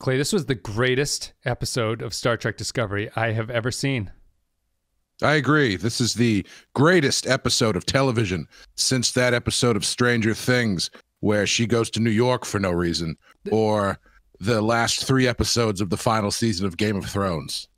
Clay, this was the greatest episode of Star Trek Discovery I have ever seen. I agree. This is the greatest episode of television since that episode of Stranger Things where she goes to New York for no reason, or the last 3 episodes of the final season of Game of Thrones.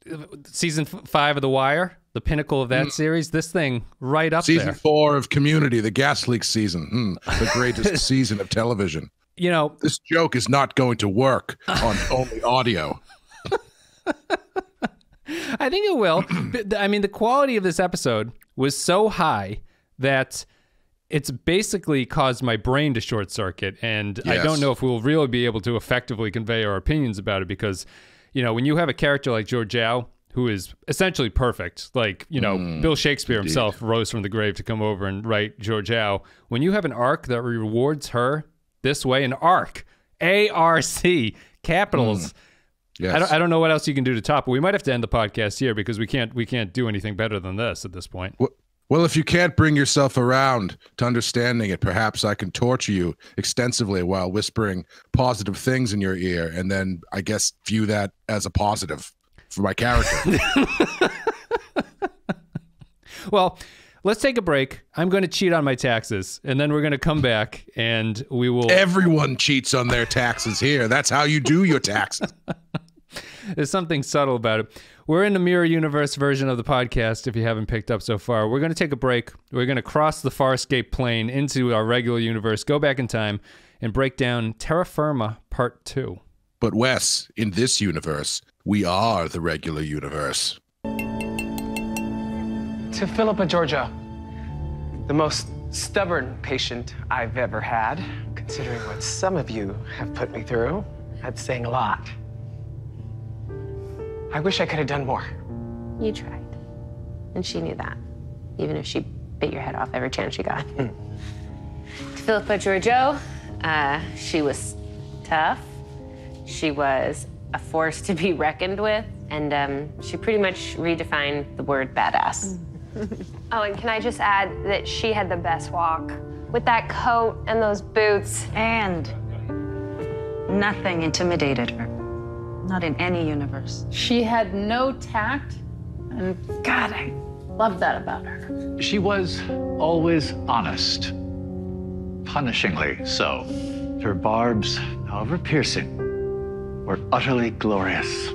Season 5 of The Wire, the pinnacle of that series. This thing right up there. Season 4 of Community, the gas leak season. The greatest season of television. You know, this joke is not going to work on only audio. I think it will. I mean, the quality of this episode was so high that it's basically caused my brain to short circuit, and yes. I don't know if we'll really be able to effectively convey our opinions about it because, you know, when you have a character like Georgiou, who is essentially perfect, like, you know, Bill Shakespeare himself rose from the grave to come over and write Georgiou. When you have an arc that rewards her this way, an arc, A-R-C, capitals. Yes. I don't know what else you can do to top it. We might have to end the podcast here because we can't do anything better than this at this point. Well, if you can't bring yourself around to understanding it, perhaps I can torture you extensively while whispering positive things in your ear, and then I guess view that as a positive for my character. Well, let's take a break. I'm going to cheat on my taxes, and then we're going to come back, and we will... Everyone cheats on their taxes here. That's how you do your taxes. There's something subtle about it. We're in the Mirror Universe version of the podcast, if you haven't picked up so far. We're going to take a break. We're going to cross the Farscape plane into our regular universe, go back in time, and break down Terra Firma Part 2. But Wes, in this universe, we are the regular universe. To Phillipa Georgiou, the most stubborn patient I've ever had, considering what some of you have put me through. That's saying a lot. I wish I could have done more. You tried. And she knew that, even if she bit your head off every chance she got. To Phillipa Georgiou, she was tough. She was a force to be reckoned with. And she pretty much redefined the word badass. Oh, and can I just add that she had the best walk with that coat and those boots. And nothing intimidated her. Not in any universe. She had no tact, and God, I love that about her. She was always honest, punishingly so. Her barbs, however piercing, were utterly glorious.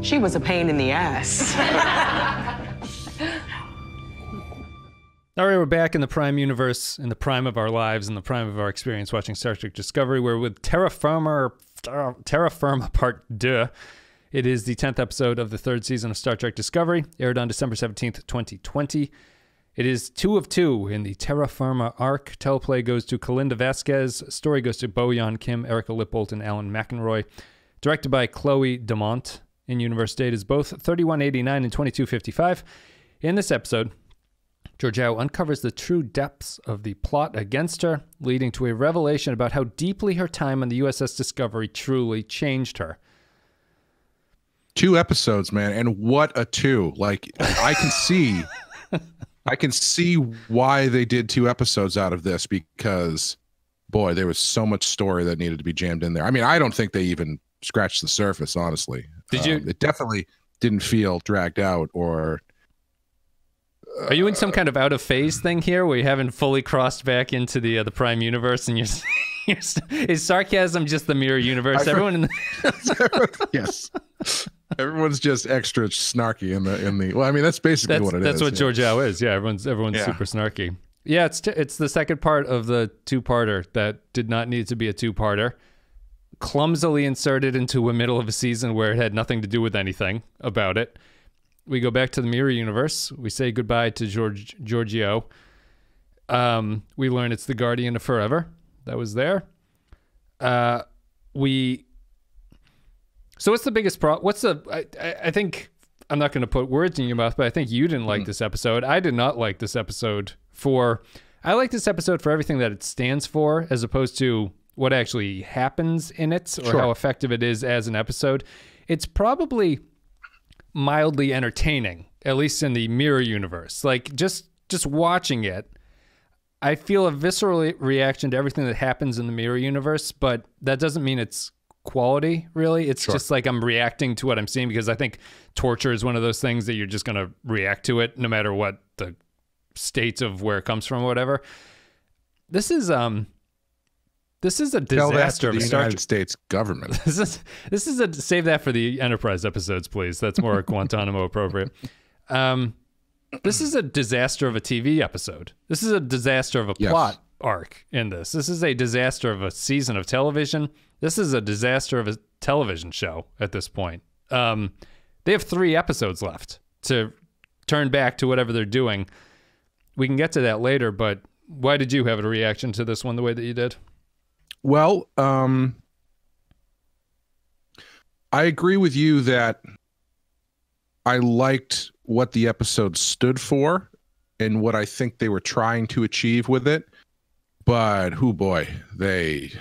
She was a pain in the ass. All right, we're back in the Prime universe, in the prime of our lives, in the prime of our experience watching Star Trek Discovery. We're with Terra Firma Part 2. It is the 10th episode of the 3rd season of Star Trek Discovery, aired on December 17th, 2020. It is 2 of 2 in the Terra Firma arc. Teleplay goes to Kalinda Vasquez. Story goes to Bo-Yeon Kim, Erica Lippold, and Alan McEnroy. Directed by Chloe Damont. In-universe date is both 3189 and 2255. In this episode, Georgiou uncovers the true depths of the plot against her, leading to a revelation about how deeply her time on the USS Discovery truly changed her. 2 episodes, man, and what a 2. Like, I can see why they did 2 episodes out of this, because, boy, there was so much story that needed to be jammed in there. I mean, I don't think they even scratched the surface, honestly. Did you? It definitely didn't feel dragged out or... Are you in some kind of out of phase thing here, where you haven't fully crossed back into the Prime universe, and is sarcasm just the Mirror universe? Everyone in the yes, everyone's just extra snarky in the. Well, I mean, that's basically what it is. That's what Georgiou is. Yeah, everyone's super snarky. Yeah, it's the second part of the 2-parter that did not need to be a 2-parter. Clumsily inserted into the middle of a season where it had nothing to do with anything about it. We go back to the Mirror universe. We say goodbye to Georgiou. We learn it's the Guardian of Forever that was there. So what's the biggest problem? I think, I'm not going to put words in your mouth, but I think you didn't like this episode. I did not like this episode I like this episode for everything that it stands for, as opposed to what actually happens in it or how effective it is as an episode. It's probably mildly entertaining, at least in the Mirror universe. Like, just watching it, I feel a visceral reaction to everything that happens in the Mirror universe, but that doesn't mean it's quality, really. It's just like I'm reacting to what I'm seeing, because I think torture is one of those things that you're just going to react to it no matter what the state of where it comes from or whatever. This is a disaster of the United States government. This is a save that for the Enterprise episodes, please. That's more Guantanamo appropriate. This is a disaster of a TV episode. This is a disaster of a plot arc in this. This is a disaster of a season of television. This is a disaster of a television show at this point. They have 3 episodes left to turn back to whatever they're doing. We can get to that later, but why did you have a reaction to this one the way that you did? Well, I agree with you that I liked what the episode stood for and what I think they were trying to achieve with it. But, oh boy, they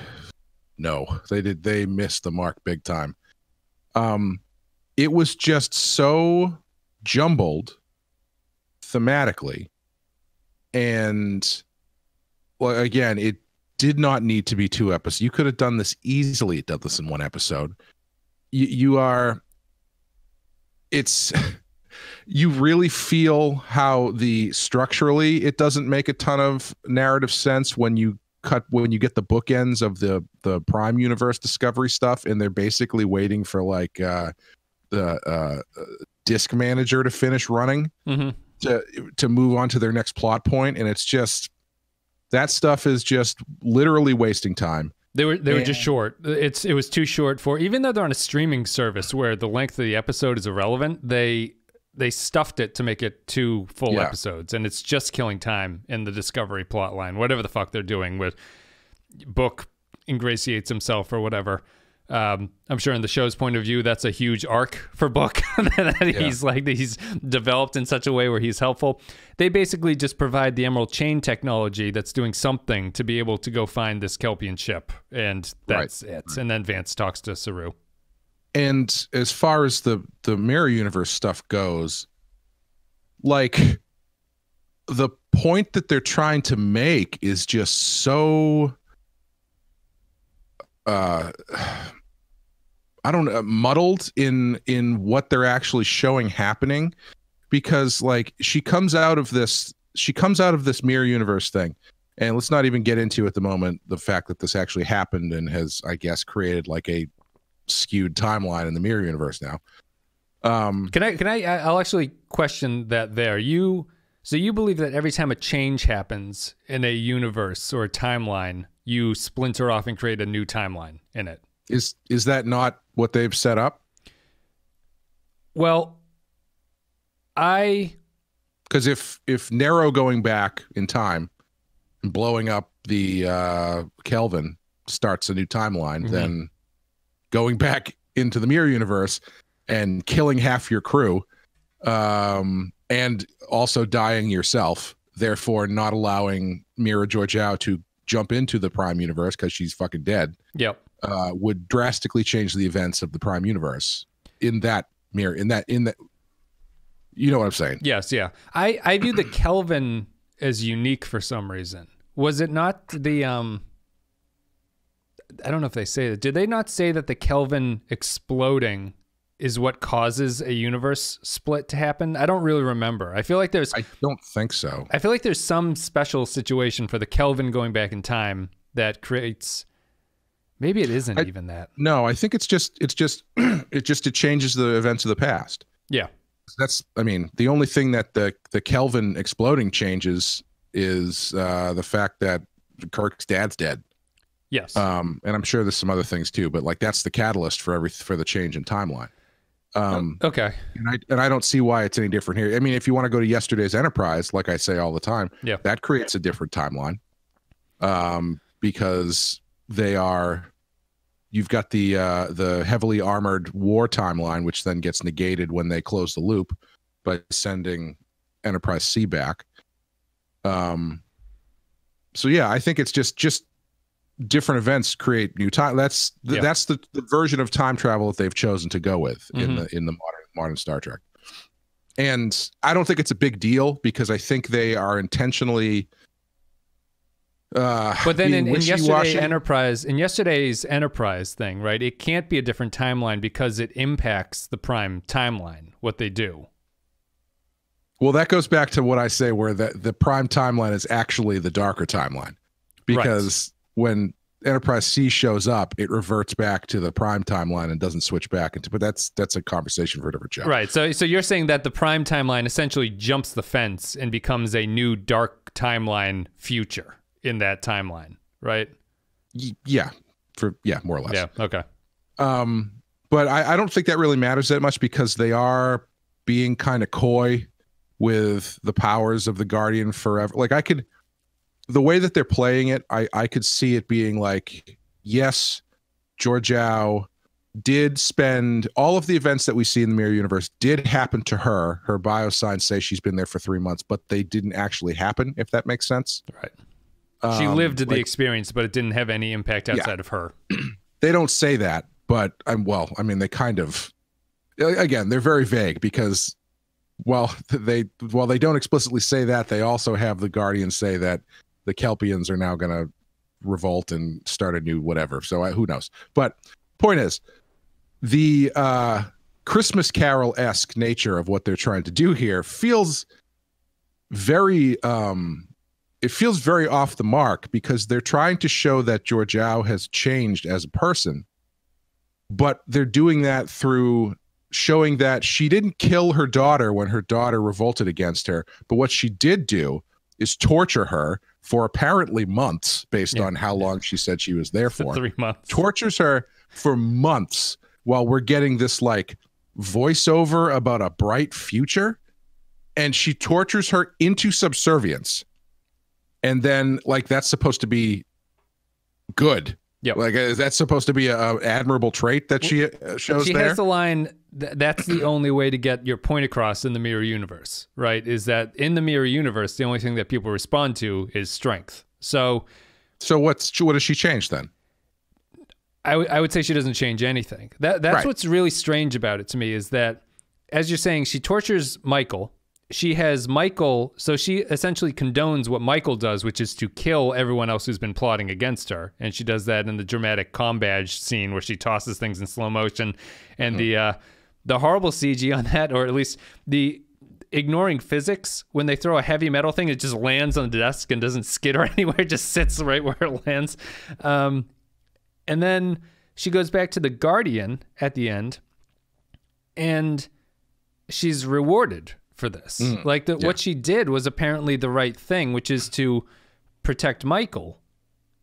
missed the mark big time. It was just so jumbled thematically. And, well, again, it did not need to be 2 episodes. You could have done this easily, done this in 1 episode. You really feel how structurally it doesn't make a ton of narrative sense when you get the bookends of the Prime Universe Discovery stuff, and they're basically waiting for like the disk manager to finish running to move on to their next plot point, and it's just that stuff is just literally wasting time. They were just short. It was too short for, even though they're on a streaming service where the length of the episode is irrelevant, they stuffed it to make it 2 full episodes, and it's just killing time in the Discovery plot line, whatever the fuck they're doing with Book ingratiates himself or whatever. I'm sure in the show's point of view, that's a huge arc for Book that he's developed in such a way where he's helpful. They basically just provide the Emerald Chain technology that's doing something to be able to go find this Kelpian ship, and that's it. And then Vance talks to Saru. And as far as the Mirror Universe stuff goes, like, the point that they're trying to make is just so muddled in what they're actually showing happening, because like she comes out of this Mirror Universe thing, and let's not even get into at the moment the fact that this actually happened and has, I guess, created like a skewed timeline in the Mirror Universe now. I'll actually question that there. So you believe that every time a change happens in a universe or a timeline, you splinter off and create a new timeline in it. Is that not what they've set up? Well, because if Nero going back in time and blowing up the Kelvin starts a new timeline, then going back into the Mirror Universe and killing half your crew, and also dying yourself, therefore not allowing Phillipa Georgiou to jump into the Prime Universe because she's fucking dead. Yep. Would drastically change the events of the Prime Universe in that mirror. In that, you know what I'm saying? Yes. Yeah. I view the Kelvin as unique for some reason. Was it not the I don't know if they say that. Did they not say that the Kelvin exploding is what causes a universe split to happen? I don't really remember. I don't think so. I feel like there's some special situation for the Kelvin going back in time that creates. Maybe it isn't even that. No, I think it changes the events of the past. Yeah. The only thing that the Kelvin exploding changes is the fact that Kirk's dad's dead. Yes. And I'm sure there's some other things too, but like that's the catalyst for the change in timeline. Okay. And I don't see why it's any different here. I mean, if you want to go to yesterday's Enterprise, like I say all the time, that creates a different timeline. Because you've got the heavily armored war timeline, which then gets negated when they close the loop by sending Enterprise C back. So yeah, I think it's just different events create new time. That's the version of time travel that they've chosen to go with in the modern Star Trek. And I don't think it's a big deal because I think they are intentionally But then being in wishy-washy. yesterday's Enterprise thing, right? It can't be a different timeline because it impacts the Prime timeline, what they do. Well, that goes back to what I say, where the Prime timeline is actually the darker timeline, because when Enterprise C shows up, it reverts back to the Prime timeline and doesn't switch back into. But that's a conversation for a different show. Right. So you're saying that the Prime timeline essentially jumps the fence and becomes a new dark timeline future in that timeline, right? Yeah, more or less. Yeah. Okay. But I don't think that really matters that much, because they are being kind of coy with the powers of the Guardian forever. Like, the way that they're playing it, I could see it being like, yes, Georgiou did spend all of the events that we see in the mirror universe did happen to her. Her biosigns say she's been there for 3 months, but they didn't actually happen, if that makes sense. Right. She lived the experience, but it didn't have any impact outside of her. They don't say that, but they kind of, again, they're very vague, because while they don't explicitly say that, they also have the Guardians say that the Kelpians are now going to revolt and start a new whatever. So who knows? But point is, the Christmas Carol-esque nature of what they're trying to do here feels very very off the mark, because they're trying to show that Georgiou has changed as a person, but they're doing that through showing that she didn't kill her daughter when her daughter revolted against her, but what she did do is torture her for apparently months, based on how long she said she was there for. 3 months. Tortures her for months while we're getting this like voiceover about a bright future, and she tortures her into subservience. And then, like, that's supposed to be good. Yep. Like, is that supposed to be an admirable trait that she shows she there? She has the line, that's the only way to get your point across in the mirror universe, right? Is that in the mirror universe, the only thing that people respond to is strength. So what does she change then? I would say she doesn't change anything. That's right. What's really strange about it to me, is that, as you're saying, she tortures Michael. She has Michael, so she essentially condones what Michael does, which is to kill everyone else who's been plotting against her. And she does that in the dramatic comm badge scene where she tosses things in slow motion. And the horrible CG on that, or at least the ignoring physics, when they throw a heavy metal thing, it just lands on the desk and doesn't skitter anywhere, it just sits right where it lands. And then she goes back to the Guardian at the end, and she's rewarded for this. What she did was apparently the right thing, which is to protect Michael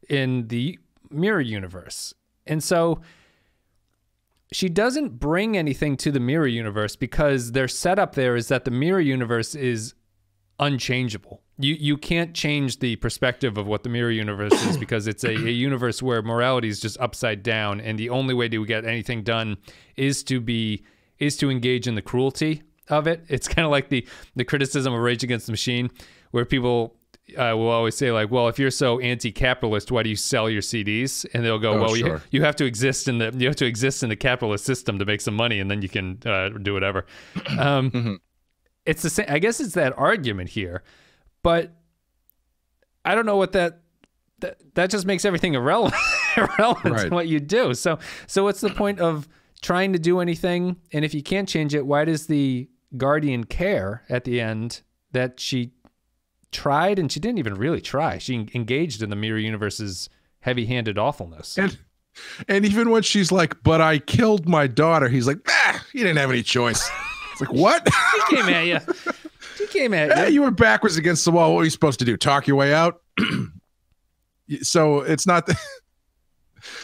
in the mirror universe. And so she doesn't bring anything to the mirror universe, because their setup there is that the mirror universe is unchangeable. You can't change the perspective of what the mirror universe is, because it's a universe where morality is just upside down, and the only way to get anything done is to engage in the cruelty of it. It's kind of like the criticism of Rage Against the Machine, where people will always say, like, well, if you're so anti-capitalist, why do you sell your CDs? And they'll go, sure. you have to exist in the capitalist system to make some money, and then you can do whatever. It's the same. I guess it's that argument here, but I don't know what that just makes everything irrelevant to what you do. So what's the point of trying to do anything? And if you can't change it, why does the Guardian care at the end that she tried, and she didn't even really try? She engaged in the mirror universe's heavy-handed awfulness. And even when she's like, but I killed my daughter, he's like, you didn't have any choice. It's like, what? She came at you. You were backwards against the wall. What were you supposed to do? Talk your way out? So it's not...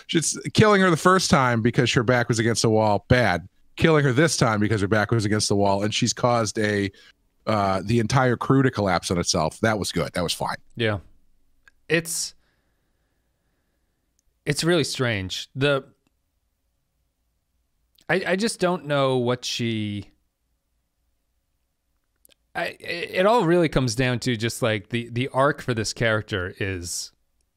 She's killing her the first time because her back was against the wall, bad. Killing her this time because her back was against the wall, and she's caused the entire crew to collapse on itself. That was good. That was fine. Yeah. It's really strange. I just don't know what she... it all really comes down to just like the arc for this character is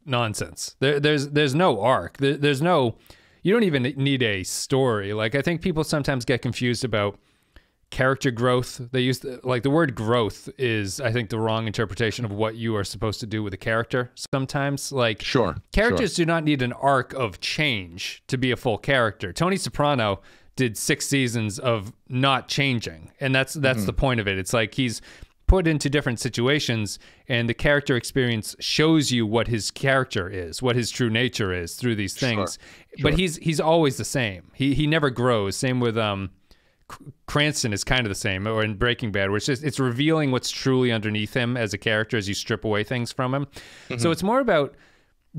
nonsense. There's no arc. There's no, you don't even need a story. Like, I think people sometimes get confused about character growth. They use like the word growth is, I think, the wrong interpretation of what you are supposed to do with a character sometimes. Like, characters do not need an arc of change to be a full character. Tony Soprano did 6 seasons of not changing, and that's the point of it. It's like he's put into different situations, and the character experience shows you what his character is, what his true nature is through these things. But he's always the same. He never grows. Same with Cranston is kind of the same, or in Breaking Bad, where it's revealing what's truly underneath him as a character as you strip away things from him. So it's more about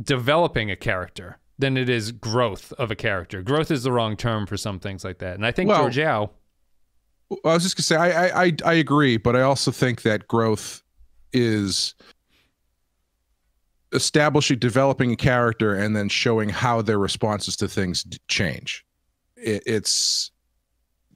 developing a character than it is growth of a character. Growth is the wrong term for some things like that. And I think Georgiou... I was just gonna say, I agree, but I also think that growth is developing a character and then showing how their responses to things change. It's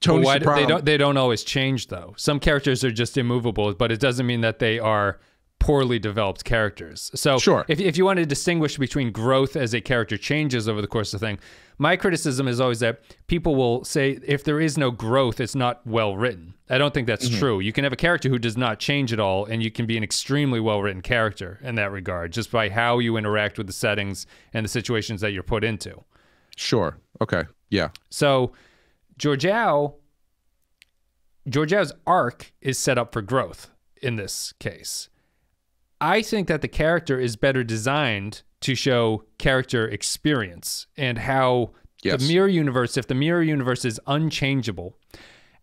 Tony Soprano. They don't always change, though. Some characters are just immovable, but it doesn't mean that they are poorly developed characters. So if you want to distinguish between growth as a character changes over the course of the thing, my criticism is always that people will say if there is no growth, it's not well written. I don't think that's true. You can have a character who does not change at all, and you can be an extremely well written character in that regard, just by how you interact with the settings and the situations that you're put into. Sure. Okay. Yeah. So Georgiou's arc is set up for growth in this case. I think that the character is better designed to show character experience and how the mirror universe, if the mirror universe is unchangeable,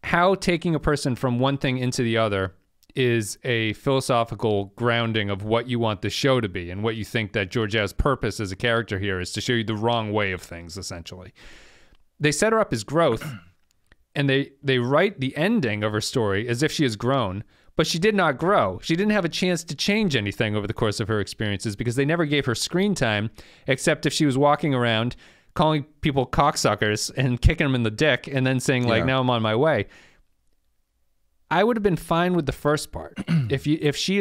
how taking a person from one thing into the other is a philosophical grounding of what you want the show to be and what you think that Georgiou's purpose as a character here is to show you the wrong way of things, essentially. They set her up as growth, and they write the ending of her story as if she has grown, but she did not grow. She didn't have a chance to change anything over the course of her experiences because they never gave her screen time, except if she was walking around calling people cocksuckers and kicking them in the dick and then saying, like, now I'm on my way. I would have been fine with the first part. If she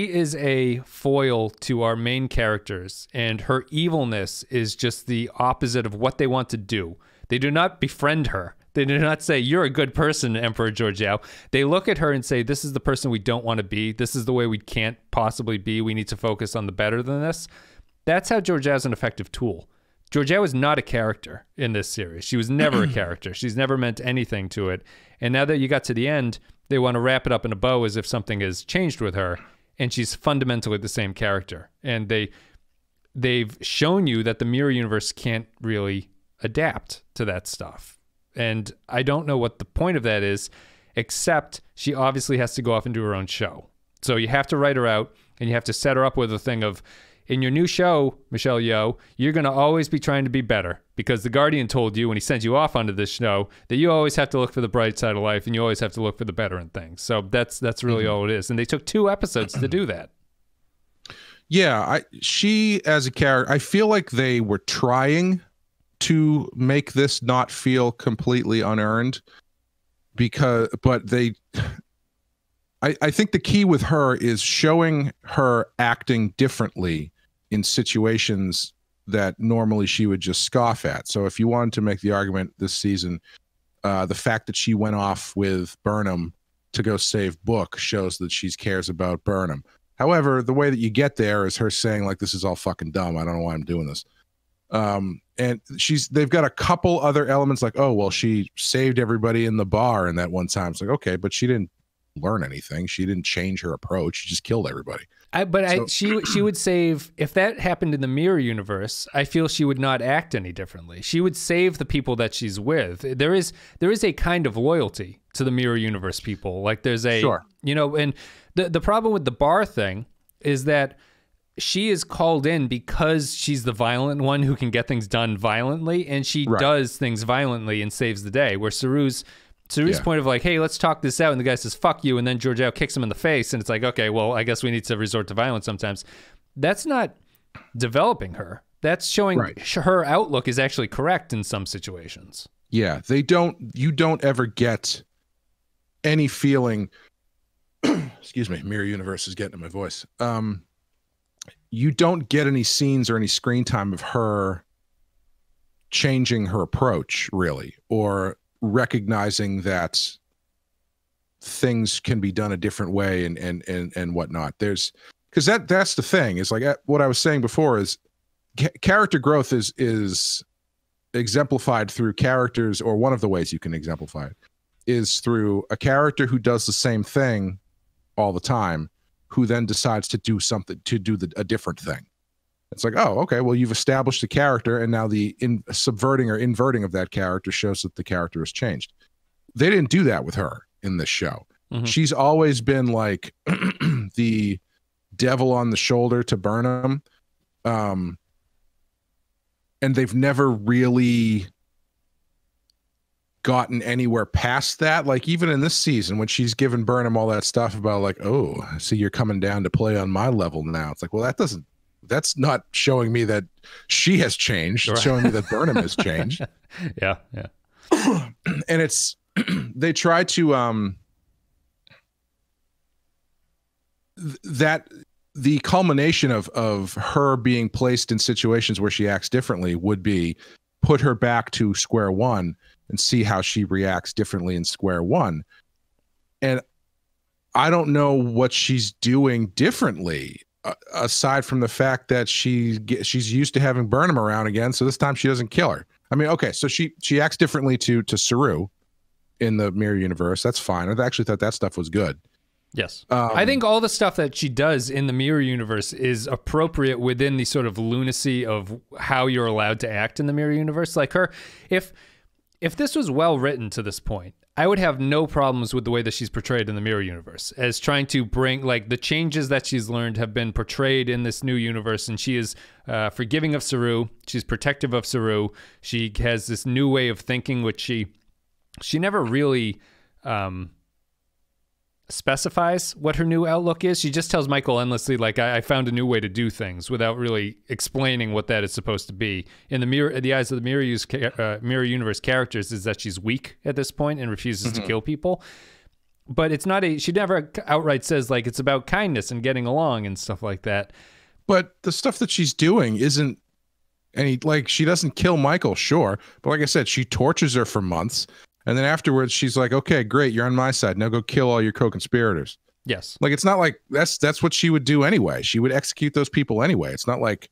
is a foil to our main characters and her evilness is just the opposite of what they want to do. They do not befriend her. They do not say, you're a good person, Emperor Georgiou. They look at her and say, this is the person we don't want to be. This is the way we can't possibly be. We need to focus on the better than this. That's how Georgiou is an effective tool. Georgiou is not a character in this series. She was never a character. She's never meant anything to it. And now that you got to the end, they want to wrap it up in a bow as if something has changed with her. And she's fundamentally the same character. And they've shown you that the mirror universe can't really adapt to that stuff. And I don't know what the point of that is, except she obviously has to go off and do her own show. So you have to write her out, and you have to set her up with a thing of, in your new show, Michelle Yeoh, you're going to always be trying to be better because the Guardian told you when he sent you off onto this show that you always have to look for the bright side of life and you always have to look for the better in things. So that's really all it is. And they took 2 episodes to do that. Yeah, she as a character, I feel like they were trying to make this not feel completely unearned but I think the key with her is showing her acting differently in situations that normally she would just scoff at. So if you wanted to make the argument this season, the fact that she went off with Burnham to go save Book shows that she cares about Burnham. However, the way that you get there is her saying, like, this is all fucking dumb. I don't know why I'm doing this. And they've got a couple other elements like, oh, well, she saved everybody in the bar in that one time. It's like, okay, but she didn't learn anything. She didn't change her approach. She just killed everybody. She would save, if that happened in the mirror universe, I feel she would not act any differently. She would save the people that she's with. There is a kind of loyalty to the mirror universe people. Like there's a, and the problem with the bar thing is that she is called in because she's the violent one who can get things done violently, and she does things violently and saves the day. Where Saru's point of like, hey, let's talk this out, and the guy says, fuck you, and then Georgiou kicks him in the face, and it's like, okay, well, I guess we need to resort to violence sometimes. That's not developing her. That's showing her outlook is actually correct in some situations. Yeah, you don't ever get any feeling, excuse me, mirror universe is getting in my voice. You don't get any scenes or any screen time of her changing her approach, really, or recognizing that things can be done a different way and whatnot. There's because that's the thing is like what I was saying before is character growth is exemplified through characters, or one of the ways you can exemplify it is through a character who does the same thing all the time, who then decides to do something, to do a different thing. It's like, oh, okay, well, you've established the character, and now the subverting or inverting of that character shows that the character has changed. They didn't do that with her in this show. Mm-hmm. She's always been like the devil on the shoulder to Burnham. And they've never really gotten anywhere past that. Like even in this season, when she's given Burnham all that stuff about like, oh, I see you're coming down to play on my level now. It's like, well, that's not showing me that she has changed. It's showing me that Burnham has changed. Yeah. And it's, they try to, that the culmination of her being placed in situations where she acts differently would be put her back to square one and see how she reacts differently in square one. And I don't know what she's doing differently aside from the fact that she's used to having Burnham around again. So this time she doesn't kill her. I mean, okay, so she acts differently to Saru in the mirror universe. That's fine. I actually thought that stuff was good. Yes. I think all the stuff that she does in the mirror universe is appropriate within the sort of lunacy of how you're allowed to act in the mirror universe. Like her, if this was well written to this point, I would have no problems with the way that she's portrayed in the mirror universe as trying to bring, like, the changes that she's learned have been portrayed in this new universe, and she is forgiving of Saru. She's protective of Saru. She has this new way of thinking, which she never really specifies what her new outlook is. She just tells Michael endlessly, like, I found a new way to do things, without really explaining what that is supposed to be. In the eyes of the mirror universe characters, is that she's weak at this point and refuses to kill people. But it's not she never outright says, like, it's about kindness and getting along and stuff like that. But the stuff that she's doing isn't like, she doesn't kill Michael, sure, but like I said, she tortures her for months. And then afterwards, she's like, okay, great, you're on my side. Now go kill all your co-conspirators. Yes. Like, it's not like that's what she would do anyway. She would execute those people anyway. It's not like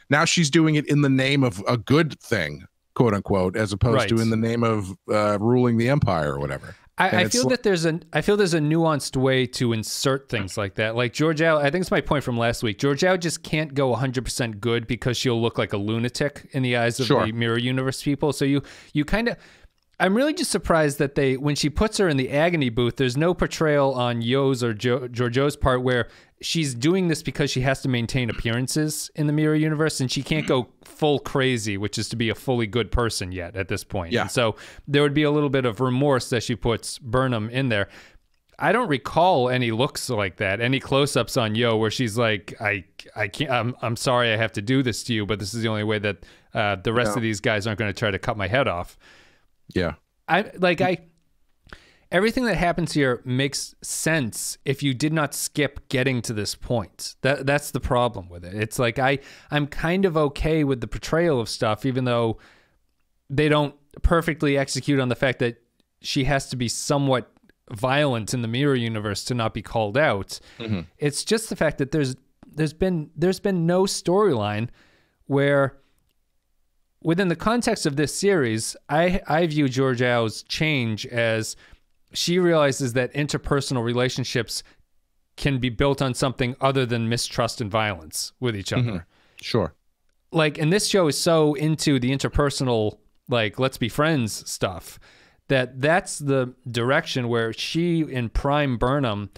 now she's doing it in the name of a good thing, quote unquote, as opposed to in the name of ruling the empire or whatever. I feel there's a nuanced way to insert things like that. Like Georgiou, I think it's my point from last week. Georgiou just can't go 100% good because she'll look like a lunatic in the eyes of the mirror universe people. So you kind of... I'm really just surprised that when she puts her in the agony booth, there's no portrayal on Yo's or Georgiou's part where she's doing this because she has to maintain appearances in the mirror universe, and she can't go full crazy, which is to be a fully good person yet at this point. Yeah. And so there would be a little bit of remorse that she puts Burnham in there. I don't recall any looks like that, any close-ups on Yo where she's like, I can't, I'm sorry I have to do this to you, but this is the only way that the rest of these guys aren't going to try to cut my head off. Yeah. Everything that happens here makes sense if you did not skip getting to this point. That's the problem with it. It's like I'm kind of okay with the portrayal of stuff, even though they don't perfectly execute on the fact that she has to be somewhat violent in the mirror universe to not be called out. Mm-hmm. It's just the fact that there's been no storyline where, within the context of this series, I view Georgiou's change as she realizes that interpersonal relationships can be built on something other than mistrust and violence with each other. Mm-hmm. Sure. Like, and this show is so into the interpersonal, like, let's be friends stuff, that's the direction where she and Prime Burnham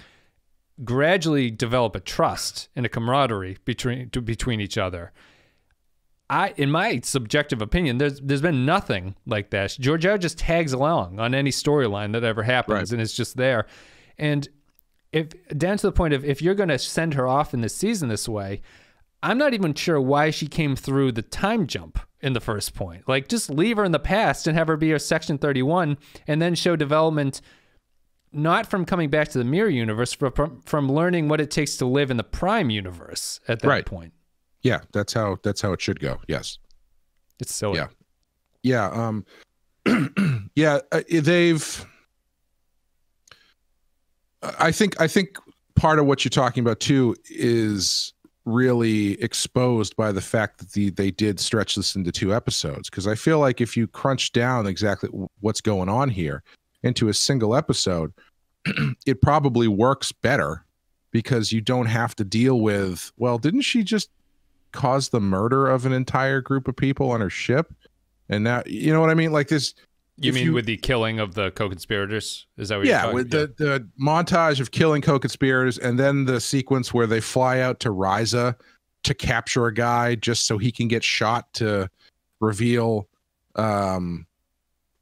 gradually develop a trust and a camaraderie between each other. In my subjective opinion, there's been nothing like that. Georgiou just tags along on any storyline that ever happens, and it's just there. And down to the point of, if you're going to send her off in this season this way, I'm not even sure why she came through the time jump in the first point. Like, just leave her in the past and have her be a Section 31, and then show development not from coming back to the mirror universe, but from learning what it takes to live in the Prime universe at that point. Yeah, that's how it should go. Yes. It's silly. Yeah. Yeah, they've. I think part of what you're talking about too is really exposed by the fact that they did stretch this into 2 episodes. Because I feel like if you crunch down exactly what's going on here into a single episode, it probably works better because you don't have to deal with, well, didn't she just cause the murder of an entire group of people on her ship? And now, you know what I mean? Like this. You mean with the killing of the co-conspirators? Is that what you're talking about? With the montage of killing co-conspirators, and then the sequence where they fly out to Ryza to capture a guy just so he can get shot to reveal the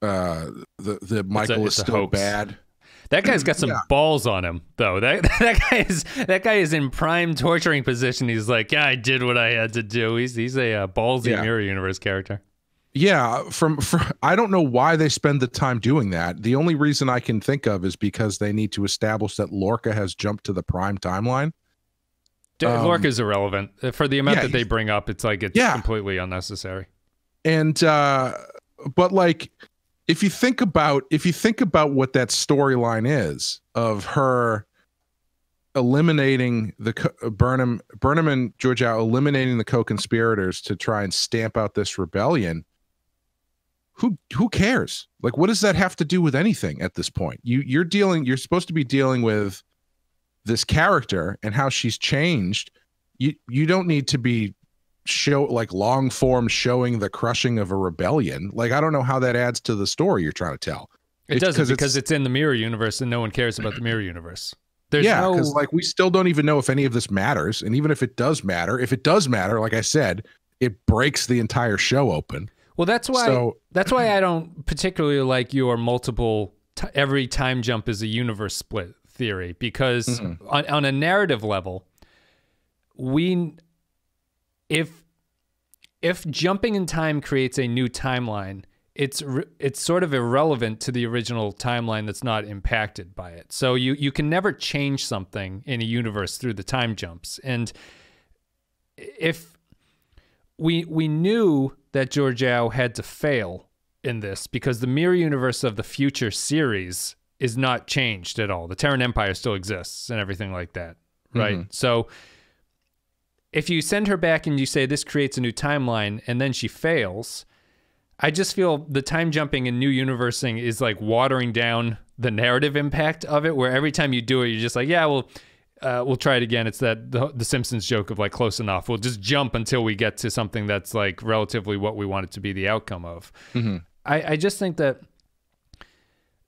Michael is still bad. That guy's got some balls on him, though. That guy is in prime torturing position. He's like, yeah, I did what I had to do. He's a ballsy Mirror Universe character. Yeah, I don't know why they spend the time doing that. The only reason I can think of is because they need to establish that Lorca has jumped to the prime timeline. Lorca's irrelevant for the amount that they bring up. It's like it's completely unnecessary. And but like, if you think about what that storyline is of her eliminating the Burnham and Georgiou eliminating the co-conspirators to try and stamp out this rebellion. Who cares? Like, what does that have to do with anything at this point? You're supposed to be dealing with this character and how she's changed. You don't need to be long form showing the crushing of a rebellion. Like, I don't know how that adds to the story you're trying to tell. It doesn't, because it's in the Mirror Universe and no one cares about the Mirror Universe. Because like we still don't even know if any of this matters, and even if it does matter, like I said, it breaks the entire show open. Well, that's why I don't particularly like your multiple every time jump is a universe split theory, because on a narrative level, if jumping in time creates a new timeline, it's sort of irrelevant to the original timeline that's not impacted by it. So you can never change something in a universe through the time jumps. And if we knew that Georgiou had to fail in this because the Mirror Universe of the future series is not changed at all. The Terran Empire still exists and everything like that, right? So if you send her back and you say this creates a new timeline and then she fails, I just feel the time jumping and new universing is like watering down the narrative impact of it, where every time you do it, you're just like, yeah, we'll try it again. It's that the Simpsons joke of like close enough. We'll just jump until we get to something that's like relatively what we want it to be the outcome of. I just think that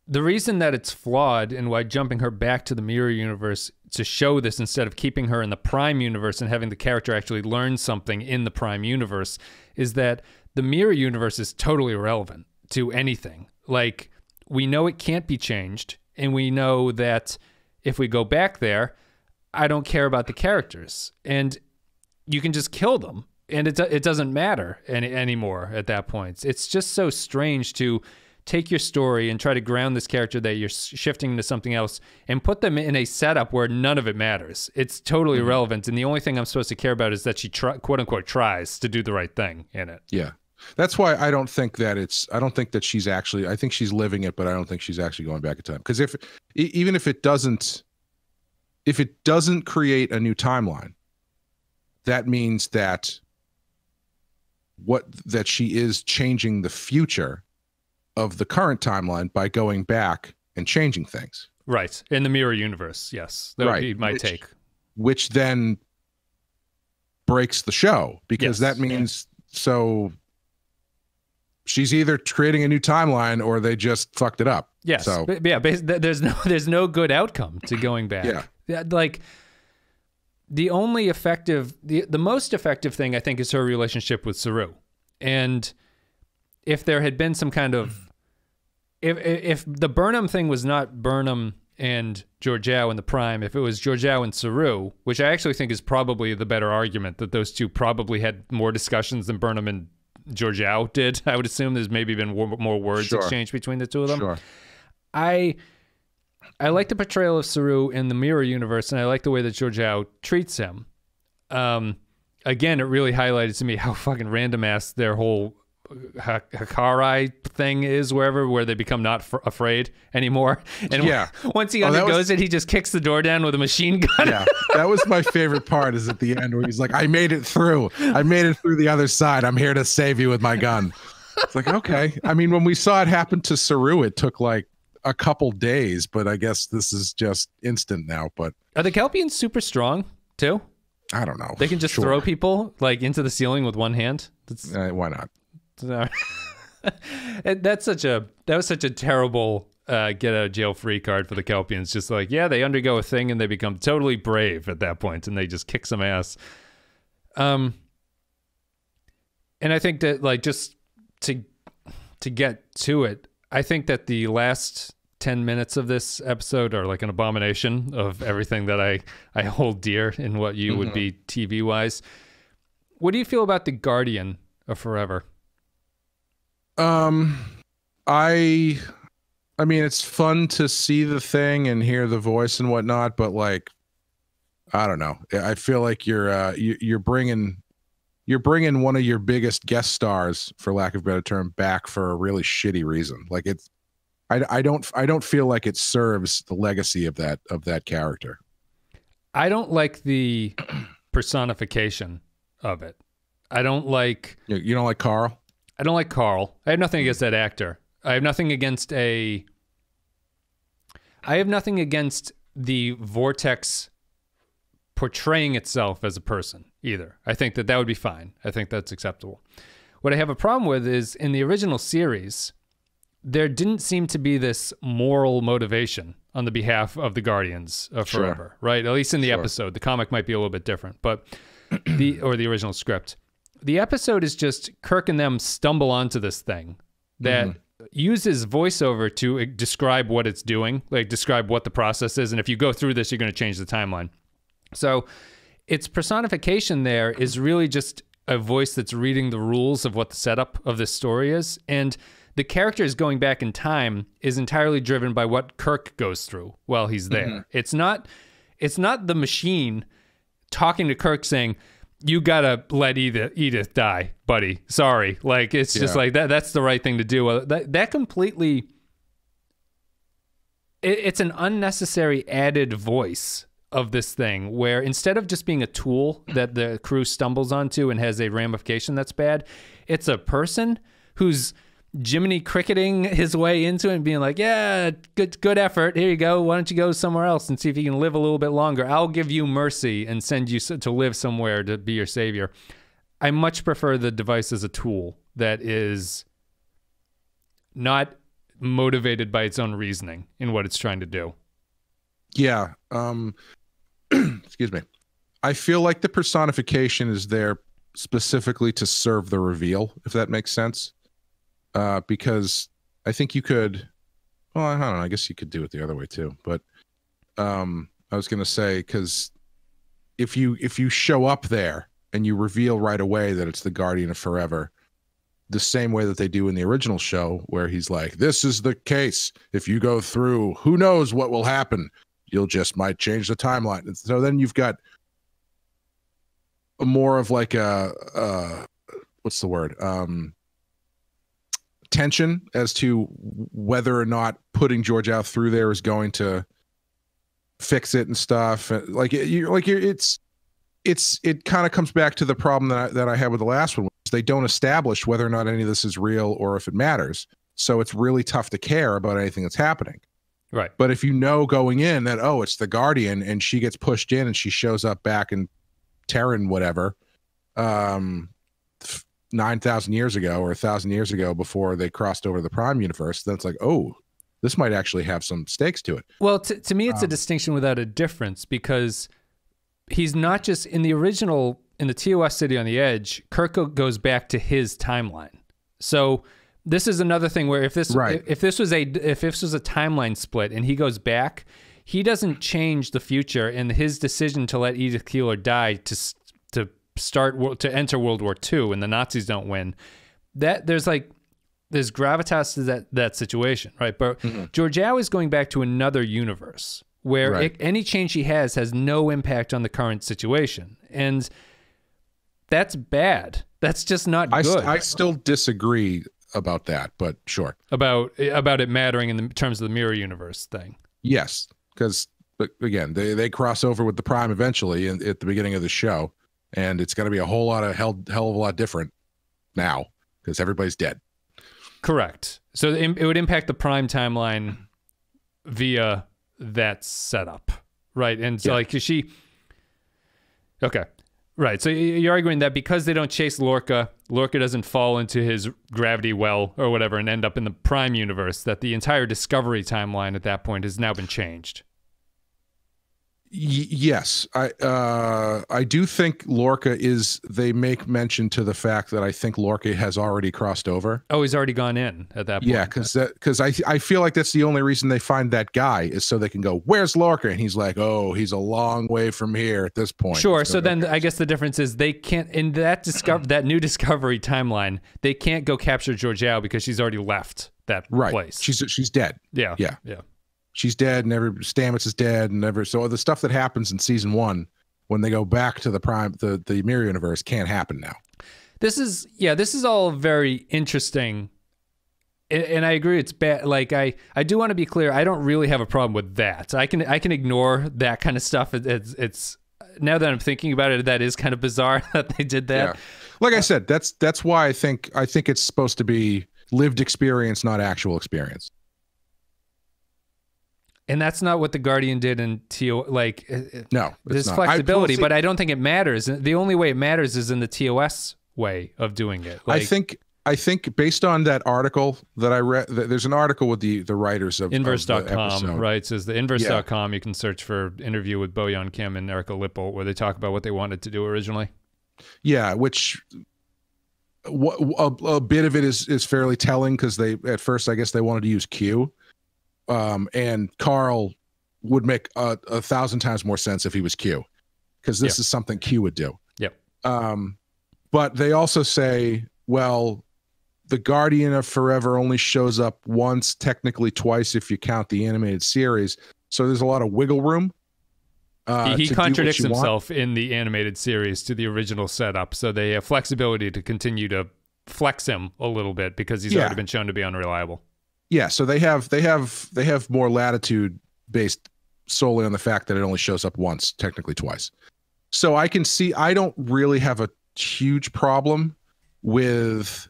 the reason that it's flawed and why jumping her back to the Mirror Universe to show this instead of keeping her in the Prime Universe and having the character actually learn something in the Prime Universe is that the Mirror Universe is totally irrelevant to anything. Like, we know it can't be changed, and we know that if we go back there, I don't care about the characters, and you can just kill them, and it doesn't matter anymore at that point. It's just so strange to take your story and try to ground this character that you're shifting into something else and put them in a setup where none of it matters. It's totally irrelevant, and the only thing I'm supposed to care about is that she quote-unquote tries to do the right thing in it. Yeah. That's why I don't think that she's actually, I think she's living it, but I don't think she's actually going back in time. Because even if it doesn't create a new timeline, that means that she is changing the future of the current timeline by going back and changing things. Right. In the Mirror Universe, yes. That would be my take. Which then breaks the show, because that means so she's either creating a new timeline or they just fucked it up. Yes. So there's no good outcome to going back. Yeah. Like, the most effective thing, I think, is her relationship with Saru. And if there had been some kind of, if the Burnham thing was not Burnham and Georgiou in the Prime, if it was Georgiou and Saru, which I actually think is probably the better argument, that those two probably had more discussions than Burnham and Georgiou did. I would assume there's maybe been more words exchanged between the two of them. Sure. I like the portrayal of Saru in the Mirror Universe, and I like the way that Georgiou treats him. Again, it really highlighted to me how fucking random ass their whole Hakari thing is where they become not afraid anymore. And once he undergoes it, he just kicks the door down with a machine gun. Yeah, that was my favorite part, is at the end where he's like, I made it through the other side. I'm here to save you with my gun. It's like, okay. I mean, when we saw it happen to Saru, it took like a couple days, but I guess this is just instant now. But are the Kelpians super strong too? I don't know. They can just throw people like into the ceiling with one hand. Why not? That was such a terrible get out of jail free card for the Kelpians. Just like, yeah, they undergo a thing and they become totally brave at that point, and they just kick some ass. And I think that, like, just to get to it, I think that the last 10 minutes of this episode are like an abomination of everything that I hold dear in what you would be TV wise. What do you feel about the Guardian of Forever? I mean, it's fun to see the thing and hear the voice and whatnot, but like, I don't know. I feel like you're bringing one of your biggest guest stars, for lack of a better term, back for a really shitty reason. Like, I don't feel like it serves the legacy of that character. I don't like the personification of it. I don't like. You don't like Carl? I don't like Carl. I have nothing against that actor. I have nothing against the Vortex portraying itself as a person either. I think that would be fine. I think that's acceptable. What I have a problem with is, in the original series, there didn't seem to be this moral motivation on the behalf of the Guardians of Forever, right? At least in the episode. The comic might be a little bit different, but the original script. The episode is just Kirk and them stumble onto this thing that uses voiceover to describe what it's doing, like describe what the process is. And if you go through this, you're going to change the timeline. So its personification there is really just a voice that's reading the rules of what the setup of this story is. And the characters going back in time is entirely driven by what Kirk goes through while he's there. It's not the machine talking to Kirk saying, you gotta let Edith die, buddy. Sorry. Like, it's just like that. That's the right thing to do. That completely, it's an unnecessary added voice of this thing, where instead of just being a tool that the crew stumbles onto and has a ramification that's bad, it's a person who's Jiminy cricketing his way into it and being like, yeah, good effort. Here you go. Why don't you go somewhere else and see if you can live a little bit longer? I'll give you mercy and send you to live somewhere to be your savior. I much prefer the device as a tool that is not motivated by its own reasoning in what it's trying to do. Yeah. Excuse me. I feel like the personification is there specifically to serve the reveal, if that makes sense. Because I think you could, well, I don't know, I guess you could do it the other way too. But I was going to say, because if you show up there and you reveal right away that it's the Guardian of Forever, the same way that they do in the original show, where he's like, this is the case. If you go through, who knows what will happen? You'll just might change the timeline. And so then you've got more of like a what's the word? Tension as to whether or not putting Georgiou through there is going to fix it and stuff. Like it kind of comes back to the problem that I had with the last one. They don't establish whether or not any of this is real or if it matters. So it's really tough to care about anything that's happening. Right. But if you know going in that, oh, it's the Guardian, and she gets pushed in and she shows up back in Terran whatever, 9,000 years ago or 1,000 years ago before they crossed over the Prime universe, then it's like, oh, this might actually have some stakes to it. Well, to me, it's a distinction without a difference, because he's not just in the original, in the TOS City on the Edge, Kirk goes back to his timeline. So this is another thing where if this was a timeline split and he goes back, he doesn't change the future, and his decision to let Edith Keeler die to enter World War II and the Nazis don't win, that there's gravitas to that situation, right? But Georgiou is going back to another universe where any change he has no impact on the current situation. And that's bad. That's just not good. I still disagree about that, but sure. About it mattering in the terms of the mirror universe thing. Yes, because again, they cross over with the Prime eventually at the beginning of the show, and it's going to be a whole lot of hell of a lot different now because everybody's dead. Correct. So it would impact the Prime timeline via that setup, right? And so like okay. Right, so you're arguing that because they don't chase Lorca doesn't fall into his gravity well or whatever and end up in the Prime universe, that the entire Discovery timeline at that point has now been changed. Yes, I do think Lorca they make mention to the fact that I think Lorca has already crossed over. Oh, he's already gone in at that point. Yeah, because I feel like that's the only reason they find that guy is so they can go, where's Lorca? And he's like, oh, he's a long way from here at this point. Sure. So then I guess the difference is they can't, in that new Discovery timeline, they can't go capture Georgiou because she's already left that place. She's dead. Yeah. She's dead, and Stamets is dead, and so the stuff that happens in season 1 when they go back to the Prime, the mirror universe, can't happen now. This is all very interesting, and I agree it's bad. Like I do want to be clear, I don't really have a problem with that. I can ignore that kind of stuff. It's now that I'm thinking about it, that is kind of bizarre that they did that. Yeah. Like I said, that's why I think it's supposed to be lived experience, not actual experience. And that's not what the Guardian did in no, there's flexibility, but I don't think it matters. The only way it matters is in the TOS way of doing it. I think based on that article that I read, there's an article with the writers of Inverse.com, right? It says the Inverse.com. You can search for interview with Boyan Kim and Erica Lipple, where they talk about what they wanted to do originally. Yeah, which a bit of it is fairly telling because at first I guess they wanted to use Q. And Carl would make 1,000 times more sense if he was Q, because this is something Q would do. Yep. But they also say, well, the Guardian of Forever only shows up once, technically twice if you count the animated series. So there's a lot of wiggle room. He contradicts himself in the animated series to the original setup, so they have flexibility to continue to flex him a little bit because he's already been shown to be unreliable. Yeah, so they have more latitude based solely on the fact that it only shows up once, technically twice. So I don't really have a huge problem with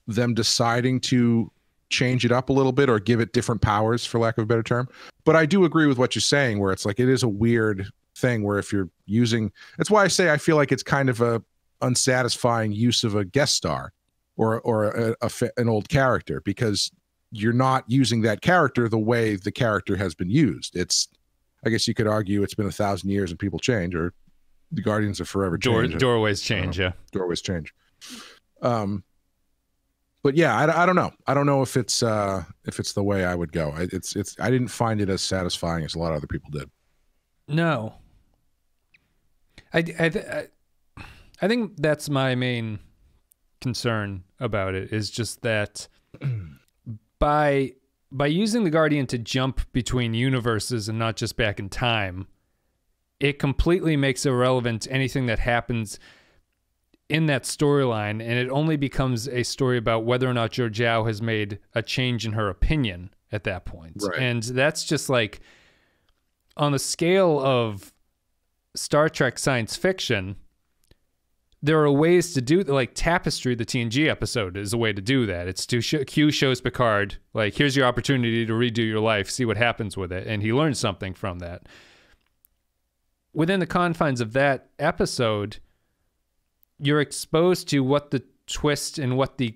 them deciding to change it up a little bit or give it different powers, for lack of a better term. But I do agree with what you're saying, where it's like it is a weird thing where if you're using, that's why I say I feel like it's kind of a unsatisfying use of a guest star or an old character, because you're not using that character the way the character has been used. I guess you could argue it's been 1,000 years and people change, or the Guardians of Forever change. Doorways change, Doorways change. But yeah, I don't know. I don't know if it's the way I would go. I didn't find it as satisfying as a lot of other people did. No. I think that's my main concern about it, is just that by using the Guardian to jump between universes and not just back in time, it completely makes irrelevant anything that happens in that storyline, and it only becomes a story about whether or not Georgiou has made a change in her opinion at that point. Right. And that's just like, on the scale of Star Trek science fiction, there are ways to do, like Tapestry, the TNG episode, is a way to do that. It's to Q shows Picard, like, here's your opportunity to redo your life, see what happens with it, and he learns something from that. Within the confines of that episode, you're exposed to what the twist and what the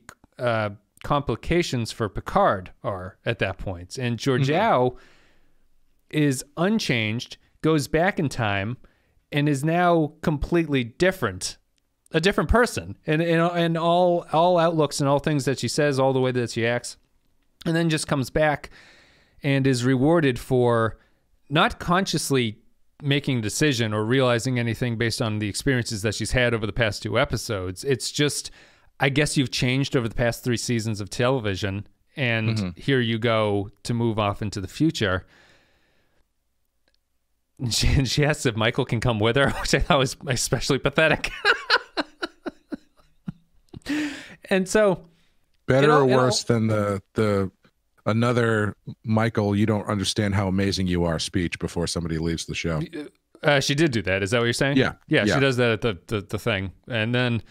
complications for Picard are at that point. And Georgiou is unchanged, goes back in time, and is now completely different. A different person, and all outlooks and all things that she says, all the way that she acts, and then just comes back and is rewarded for not consciously making a decision or realizing anything based on the experiences that she's had over the past 2 episodes. It's just, I guess you've changed over the past 3 seasons of television, and here you go to move off into the future. And she asks if Michael can come with her, which I thought was especially pathetic. And so better or worse than the another Michael, you don't understand how amazing you are speech before somebody leaves the show. She did do that. Is that what you're saying? Yeah. Yeah, she does that at the thing. And then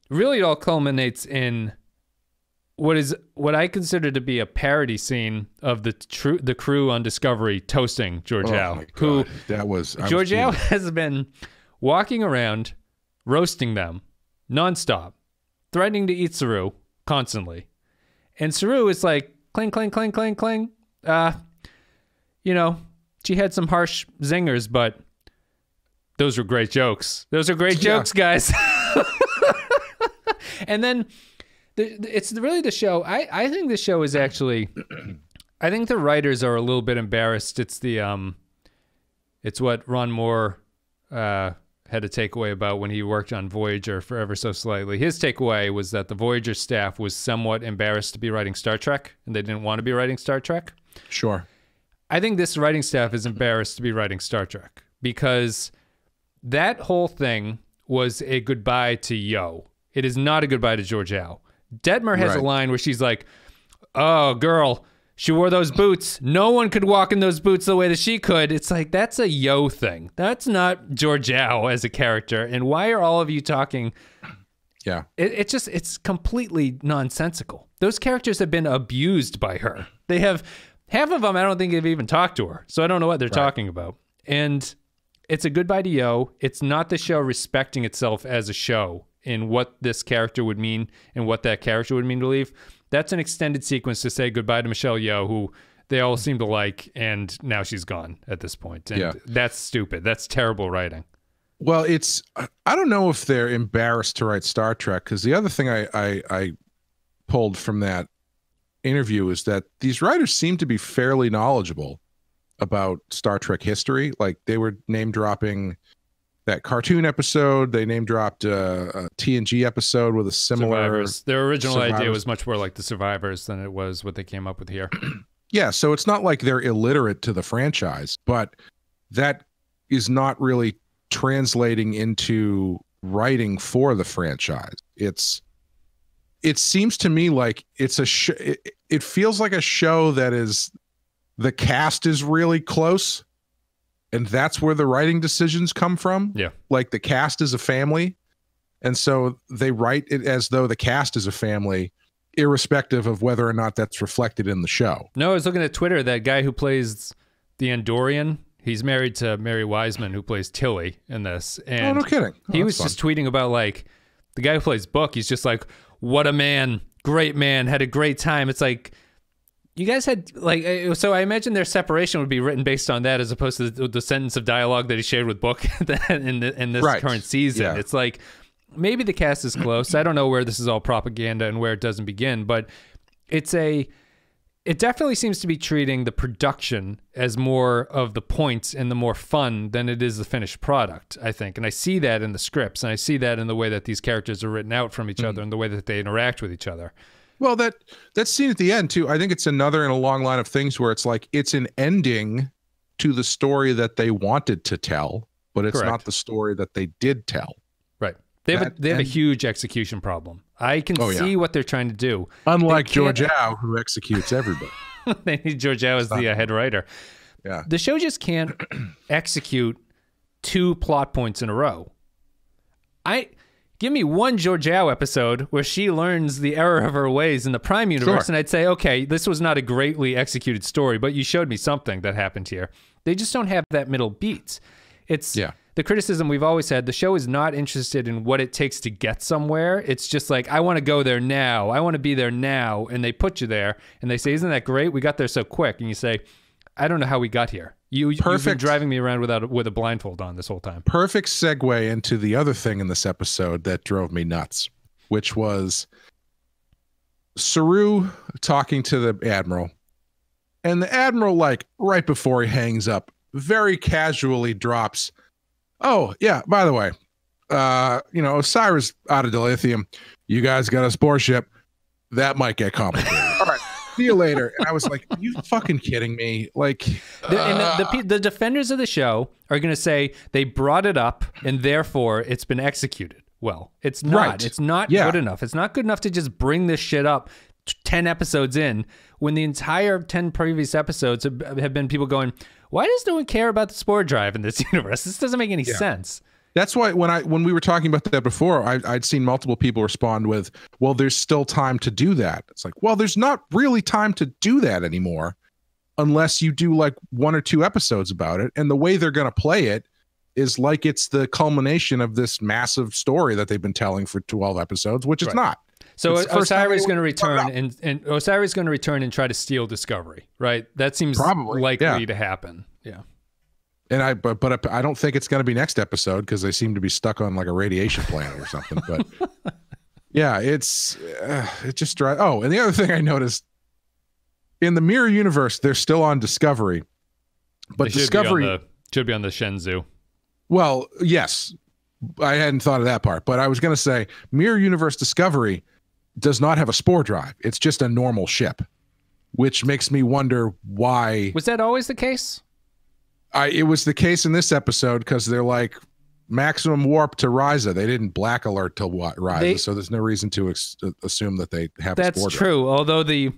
really it all culminates in what I consider to be a parody scene of the crew on Discovery toasting Georgiou. Who Georgiou has been walking around roasting them nonstop, threatening to eat Saru constantly. And Saru is like, cling, cling, cling, cling, cling. You know, she had some harsh zingers, but those were great jokes. Those are great jokes, guys. And then it's really the show. I think the show is actually, I think the writers are a little bit embarrassed. It's it's what Ron Moore had a takeaway about when he worked on Voyager for ever so slightly. His takeaway was that the Voyager staff was somewhat embarrassed to be writing Star Trek, and they didn't want to be writing Star Trek. Sure. I think this writing staff is embarrassed to be writing Star Trek because that whole thing was a goodbye to Yo. It is not a goodbye to Georgiou. Detmer has a line where she's like, oh, girl, she wore those boots. No one could walk in those boots the way that she could. It's like, that's a Yo thing. That's not Georgiou as a character. And why are all of you talking? Yeah. It's completely nonsensical. Those characters have been abused by her. They have, half of them, I don't think they've even talked to her. So I don't know what they're talking about. And it's a goodbye to Yo. It's not the show respecting itself as a show in what this character would mean and what that character would mean to leave. That's an extended sequence to say goodbye to Michelle Yeoh, who they all seem to like, and now she's gone at this point. And that's stupid. That's terrible writing. Well, I don't know if they're embarrassed to write Star Trek, because the other thing I pulled from that interview is that these writers seem to be fairly knowledgeable about Star Trek history. Like, they were name dropping that cartoon episode. They name dropped a TNG episode with a similar Survivors. Their original idea was much more like the Survivors than it was what they came up with here. Yeah, so it's not like they're illiterate to the franchise, but that is not really translating into writing for the franchise. It seems to me like it's it feels like a show that is, the cast is really close, and that's where the writing decisions come from. Yeah. Like, the cast is a family, and so they write it as though the cast is a family, irrespective of whether or not that's reflected in the show. No, I was looking at Twitter. That guy who plays the Andorian, he's married to Mary Wiseman, who plays Tilly in this. And no kidding. He was just tweeting about, like, the guy who plays Book. He's just like, what a man, great man, had a great time. It's like, you guys had, like, so I imagine their separation would be written based on that, as opposed to the sentence of dialogue that he shared with Book in this current season. Yeah. It's like, maybe the cast is close. I don't know where this is all propaganda and where it doesn't begin, but it definitely seems to be treating the production as more of the points and the more fun than it is the finished product, I think. And I see that in the scripts, and I see that in the way that these characters are written out from each other and the way that they interact with each other. Well, that scene at the end, too, I think it's another in a long line of things where it's like, it's an ending to the story that they wanted to tell, but it's not the story that they did tell. Right. They have a huge execution problem. I can see what they're trying to do. Unlike Georgiou, who executes everybody. They need Georgiou as the head writer. Yeah. The show just can't execute 2 plot points in a row. Give me one Georgiou episode where she learns the error of her ways in the Prime universe, and I'd say, okay, this was not a greatly executed story, but you showed me something that happened here. They just don't have that middle beat. It's the criticism we've always had. The show is not interested in what it takes to get somewhere. It's just like, I want to go there now. I want to be there now. And they put you there, and they say, isn't that great? We got there so quick. And you say, I don't know how we got here. You've been driving me around with a blindfold on this whole time. Perfect segue into the other thing in this episode that drove me nuts, which was Saru talking to the Admiral. And the Admiral, like, right before he hangs up, very casually drops, oh, yeah, by the way, Osiris out of dilithium. You guys got a spore ship. That might get complicated. All right. See you later. And I was like, are you fucking kidding me? Like, the defenders of the show are going to say they brought it up and therefore it's been executed. well. It's not. Right. It's not Yeah. good enough. It's not good enough to just bring this shit up 10 episodes in when the entire 10 previous episodes have been people going, why does no one care about the spore drive in this universe? This doesn't make any sense. That's why when we were talking about that before, I'd seen multiple people respond with, well, there's still time to do that. It's like, well, there's not really time to do that anymore unless you do like 1 or 2 episodes about it. And the way they're going to play it is like it's the culmination of this massive story that they've been telling for 12 episodes, which it's not. So It's the first time Osiris is going to anyone return, and Osiris is going to return and try to steal Discovery, right? That seems Probably, likely to happen. Yeah. And but I don't think it's going to be next episode because they seem to be stuck on like a radiation planet or something. But yeah, it just drives. Oh, and the other thing I noticed in the mirror universe, they're still on Discovery, but Discovery should be on the Shenzhou. Well, yes, I hadn't thought of that part, but I was going to say mirror universe Discovery does not have a spore drive. It's just a normal ship, which makes me wonder why. Was that always the case? It was the case in this episode because they're like maximum warp to Ryza. They didn't black alert to Ryza, so there's no reason to assume that they have. That's a spore true. Drive. Although the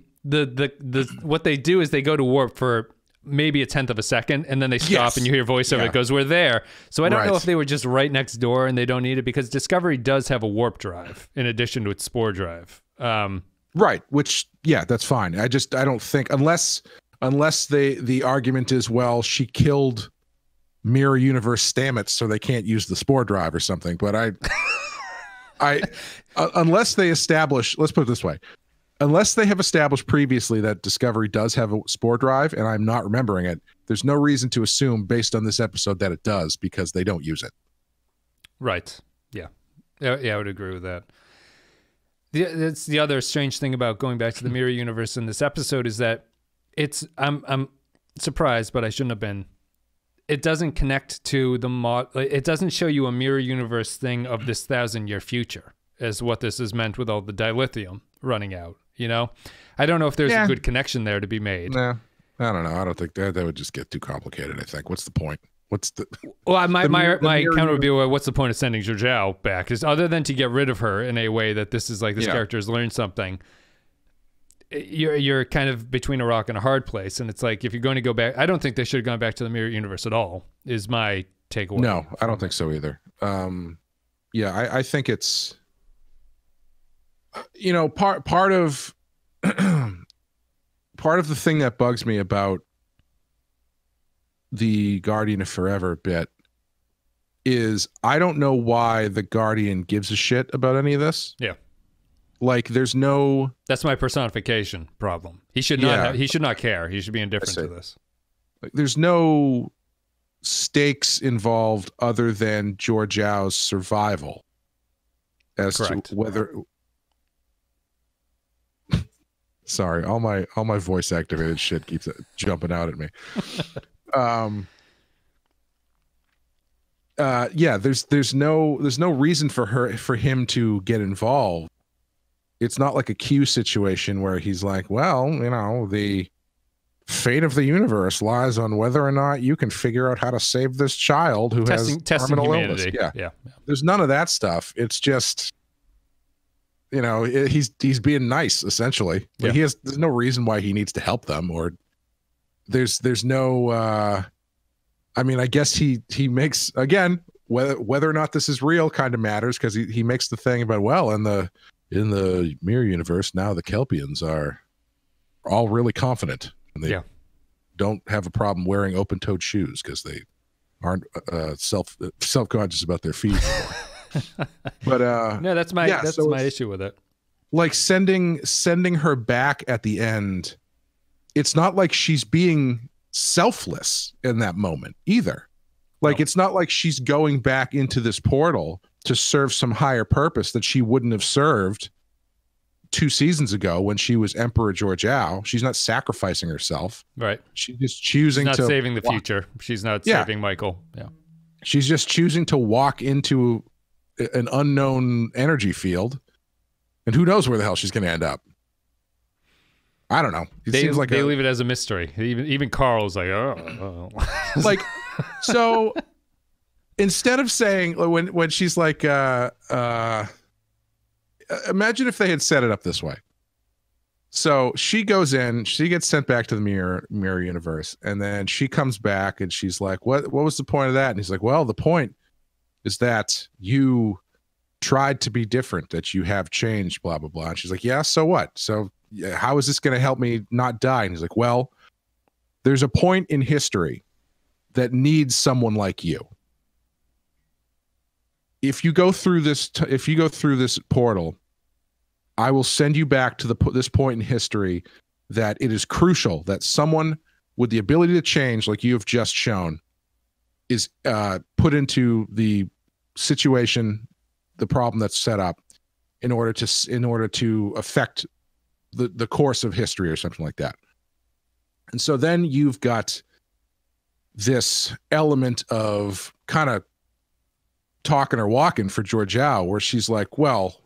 what they do is they go to warp for maybe a 10th of a second, and then they stop, and you hear voiceover that goes, "We're there." So I don't know if they were just right next door and they don't need it because Discovery does have a warp drive in addition to its spore drive. Right. Which that's fine. I don't think unless the argument is, well, she killed mirror universe Stamets so they can't use the spore drive or something. But unless they establish, let's put it this way, unless they have established previously that Discovery does have a spore drive and I'm not remembering it, there's no reason to assume based on this episode that it does because they don't use it. Right. Yeah. Yeah, I would agree with that. That's the other strange thing about going back to the mirror universe in this episode is that I'm surprised, but I shouldn't have been. It doesn't connect to the it doesn't show you a mirror universe thing of this 1,000-year future as what this is meant with all the dilithium running out, you know? I don't know if there's a good connection there to be made. No, I don't know. I don't think that would just get too complicated, I think. What's the point? Well, my counter would be, well, what's the point of sending Georgiou back? Is other than to get rid of her in a way that this is like this character has learned something. You're kind of between a rock and a hard place, and it's like if you're going to go back, I don't think they should have gone back to the mirror universe at all. Is my takeaway? No, I don't think so either. I think it's part of part of the thing that bugs me about the Guardian of Forever bit is I don't know why the Guardian gives a shit about any of this. Yeah. Like there's no. That's my personification problem. He should not. He should not care. He should be indifferent to this. Like, there's no stakes involved other than Georgiou's survival as Correct. to whether. Sorry, all my voice activated shit keeps jumping out at me. There's no reason for him to get involved. It's not like a Q situation where he's like, well, the fate of the universe lies on whether or not you can figure out how to save this child who has terminal illness. Yeah. There's none of that stuff. It's just, he's being nice essentially. But there's no reason why he needs to help them, or there's no. I guess he makes, again, whether or not this is real kind of matters because he makes the thing about, well, in the mirror universe now the Kelpians are all really confident and they don't have a problem wearing open-toed shoes because they aren't self-conscious about their feet anymore. But no, that's my issue with it. Like sending her back at the end, it's not like she's being selfless in that moment either. Like it's not like she's going back into this portal to serve some higher purpose that she wouldn't have served 2 seasons ago when she was Emperor Georgiou. She's not sacrificing herself. Right. She's just choosing to saving the future. She's not saving Michael. Yeah. She's just choosing to walk into an unknown energy field, and who knows where the hell she's going to end up. I don't know. They leave it as a mystery. Even Carl's like, oh. Like, so instead of saying when she's like, imagine if they had set it up this way. So she goes in, she gets sent back to the mirror universe, and then she comes back and she's like, what was the point of that? And he's like, well, the point is that you tried to be different, that you have changed, blah, blah, blah. And she's like, yeah, so what? So how is this going to help me not die? And he's like, well, there's a point in history that needs someone like you. If you go through this portal, I will send you back to this point in history that it is crucial that someone with the ability to change, like you have just shown, is put into the situation, the problem that's set up, in order to affect the course of history or something like that. And so then you've got this element of kind of talking or walking for Georgiou, where she's like, well,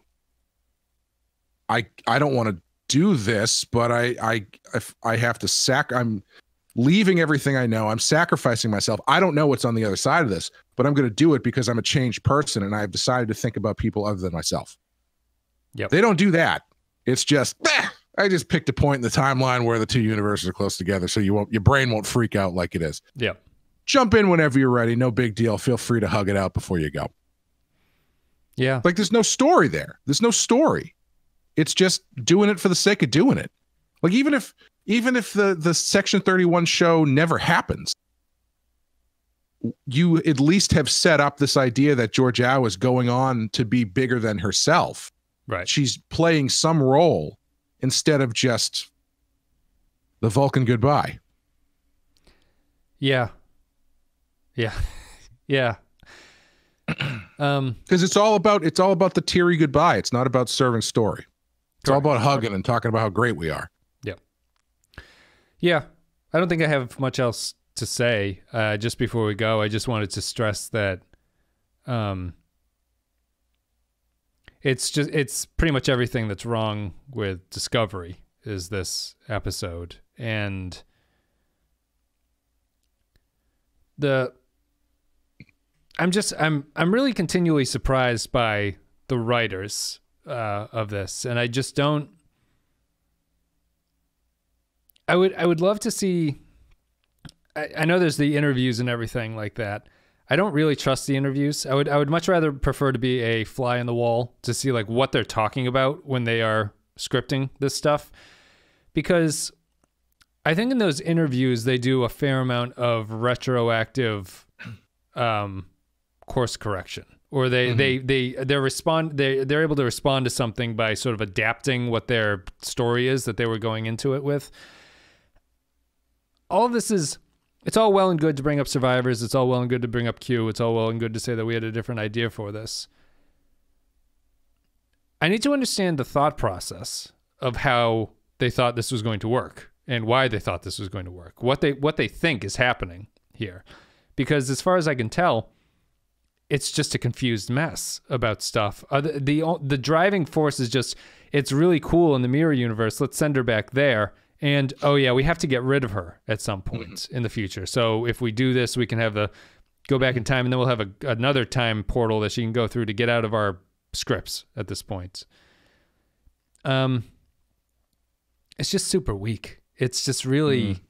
I don't want to do this, but I have to I'm leaving everything I know. I'm sacrificing myself. I don't know what's on the other side of this, but I'm going to do it because I'm a changed person and I've decided to think about people other than myself. Yep. They don't do that. It's just, I just picked a point in the timeline where the two universes are close together, so your brain won't freak out like it is. Yeah. Jump in whenever you're ready. No big deal. Feel free to hug it out before you go. Yeah. Like there's no story there. There's no story. It's just doing it for the sake of doing it. Like even if the Section 31 show never happens, you at least have set up this idea that Georgiou is going on to be bigger than herself. Right. She's playing some role instead of just the Vulcan goodbye. Yeah. Yeah. Yeah. Because it's all about the teary goodbye. It's not about serving story. It's all about hugging and talking about how great we are. Yeah. Yeah. I don't think I have much else to say. Just before we go, I just wanted to stress that it's pretty much everything that's wrong with Discovery is this episode. And I'm really continually surprised by the writers of this, and I just don't. I would love to see. I know there's the interviews and everything like that. I don't really trust the interviews. I would much rather prefer to be a fly in the wall to see like what they're talking about when they are scripting this stuff, because I think in those interviews they do a fair amount of retroactive course correction, or they're able to respond to something by sort of adapting what their story is that they were going into it with. All of this it's all well and good to bring up survivors. It's all well and good to bring up Q. It's all well and good to say that we had a different idea for this. I need to understand the thought process of how they thought this was going to work and why they thought this was going to work. What they think is happening here. Because as far as I can tell, it's just a confused mess about stuff. The driving force is just, it's really cool in the mirror universe. Let's send her back there. And, oh yeah, we have to get rid of her at some point in the future. So if we do this, we can go back in time, and then we'll have another time portal that she can go through to get out of our scripts at this point. It's just super weak. It's just really...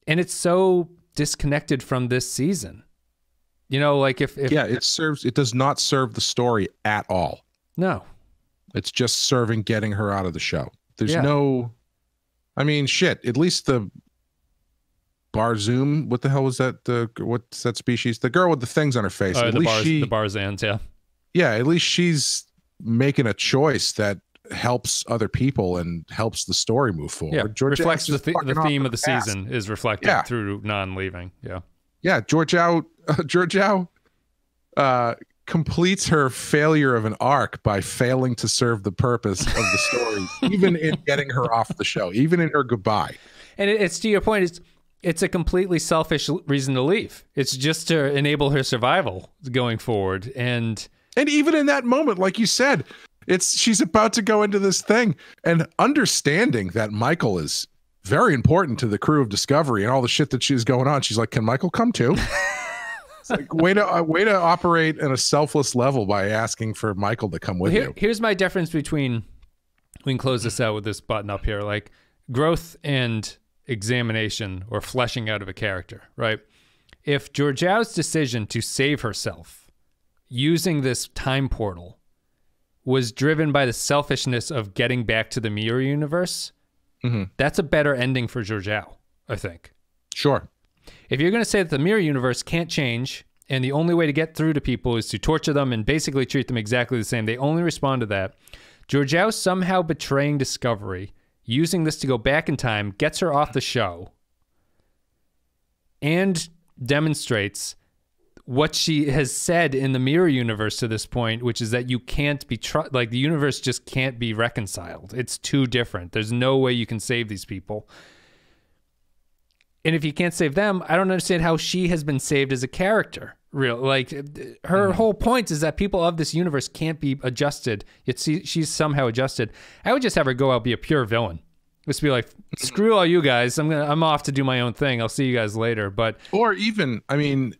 And it's so disconnected from this season. You know, like if it does not serve the story at all. No. It's just serving getting her out of the show. There's no, I mean, shit, at least the Barzoom, what the hell was that? What's that species? The girl with the things on her face. At least the Barzans, yeah. Yeah, at least she's making a choice that helps other people and helps the story move forward. Yeah, reflects the theme of the season is reflected through non-leaving. Yeah. Yeah, Georgiou completes her failure of an arc by failing to serve the purpose of the story, even in getting her off the show, even in her goodbye. And it's to your point, it's a completely selfish reason to leave. It's just to enable her survival going forward. And even in that moment, like you said, she's about to go into this thing and understanding that Michael is very important to the crew of Discovery and all the shit that she's going on. She's like, can Michael come too? It's like way to operate in a selfless level by asking for Michael to come with you. Here's my difference between, we can close this out with this button up here, like growth and examination or fleshing out of a character, right? If Georgiou's decision to save herself using this time portal was driven by the selfishness of getting back to the mirror universe, that's a better ending for Georgiou, I think. Sure. If you're going to say that the mirror universe can't change and the only way to get through to people is to torture them and basically treat them exactly the same, they only respond to that. Georgiou somehow betraying Discovery, using this to go back in time, gets her off the show, and demonstrates what she has said in the mirror universe to this point, which is that you can't be like the universe just can't be reconciled. It's too different. There's no way you can save these people. And if you can't save them, I don't understand how she has been saved as a character. Like her whole point is that people of this universe can't be adjusted. Yet she's somehow adjusted. I would just have her go out, be a pure villain. Just be like, screw all you guys. I'm off to do my own thing. I'll see you guys later. But or even, I mean,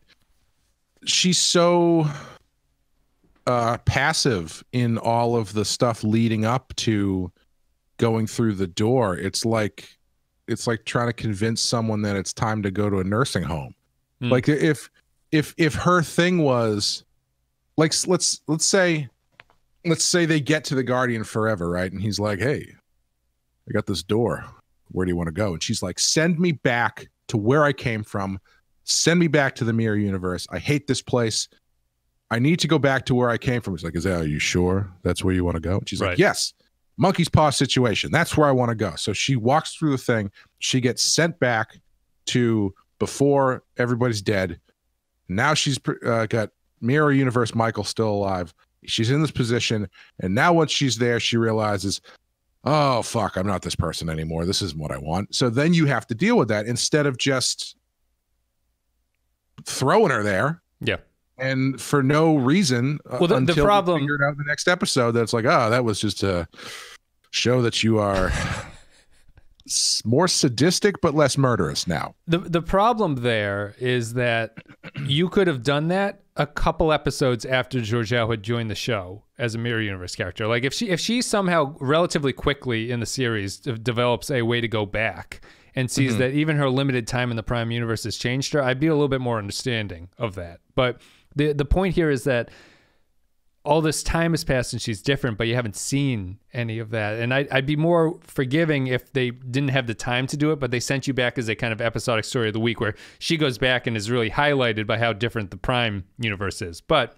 she's so passive in all of the stuff leading up to going through the door. It's like trying to convince someone that it's time to go to a nursing home. Like if her thing was like, let's say they get to the Guardian Forever, right? And he's like, hey, I got this door. Where do you want to go? And she's like, send me back to where I came from. Send me back to the mirror universe. I hate this place. I need to go back to where I came from. He's like, are you sure that's where you want to go? And she's like, yes. Monkey's paw situation. That's where I want to go. So she walks through the thing. She gets sent back to before everybody's dead. Now she's got mirror universe Michael still alive. She's in this position. And now once she's there, she realizes, oh, fuck, I'm not this person anymore. This isn't what I want. So then you have to deal with that instead of just throwing her there. Yeah. And for no reason, well, until the problem, we figured out in the next episode that's like, oh, that was just to show that you are more sadistic but less murderous now. The problem there is that you could have done that a couple episodes after Georgiou had joined the show as a mirror universe character. Like if she somehow relatively quickly in the series develops a way to go back and sees that even her limited time in the Prime universe has changed her, I'd be a little bit more understanding of that. But the point here is that all this time has passed and she's different, but you haven't seen any of that. And I'd be more forgiving if they didn't have the time to do it, but they sent you back as a kind of episodic story of the week where she goes back and is really highlighted by how different the Prime universe is. But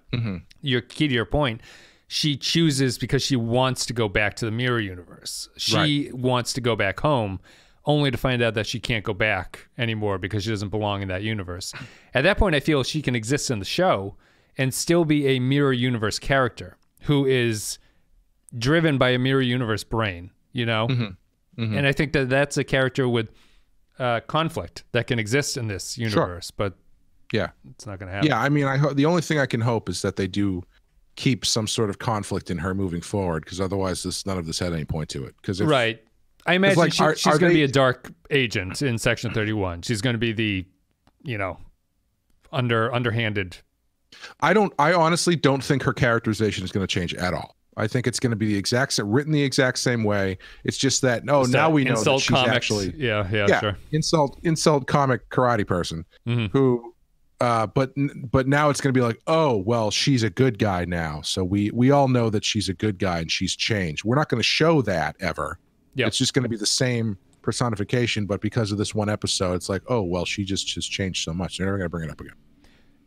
your key to your point, she chooses because she wants to go back to the mirror universe. She wants to go back home, only to find out that she can't go back anymore because she doesn't belong in that universe. At that point, I feel she can exist in the show and still be a mirror universe character who is driven by a mirror universe brain, you know? And I think that that's a character with conflict that can exist in this universe, but yeah, it's not going to happen. Yeah, I mean, the only thing I can hope is that they do keep some sort of conflict in her moving forward, because otherwise none of this had any point to it. Because right. I imagine she's going to be a dark agent in Section 31. She's going to be the, underhanded. I honestly don't think her characterization is going to change at all. I think it's going to be written the exact same way. It's just that now we know that she's comics. Actually sure. insult comic karate person who but now it's going to be like, oh well, she's a good guy now. So we all know that she's a good guy and she's changed. We're not going to show that ever. Yep. It's just going to be the same personification, but because of this one episode, it's like, oh well, she just has changed so much. They're never going to bring it up again.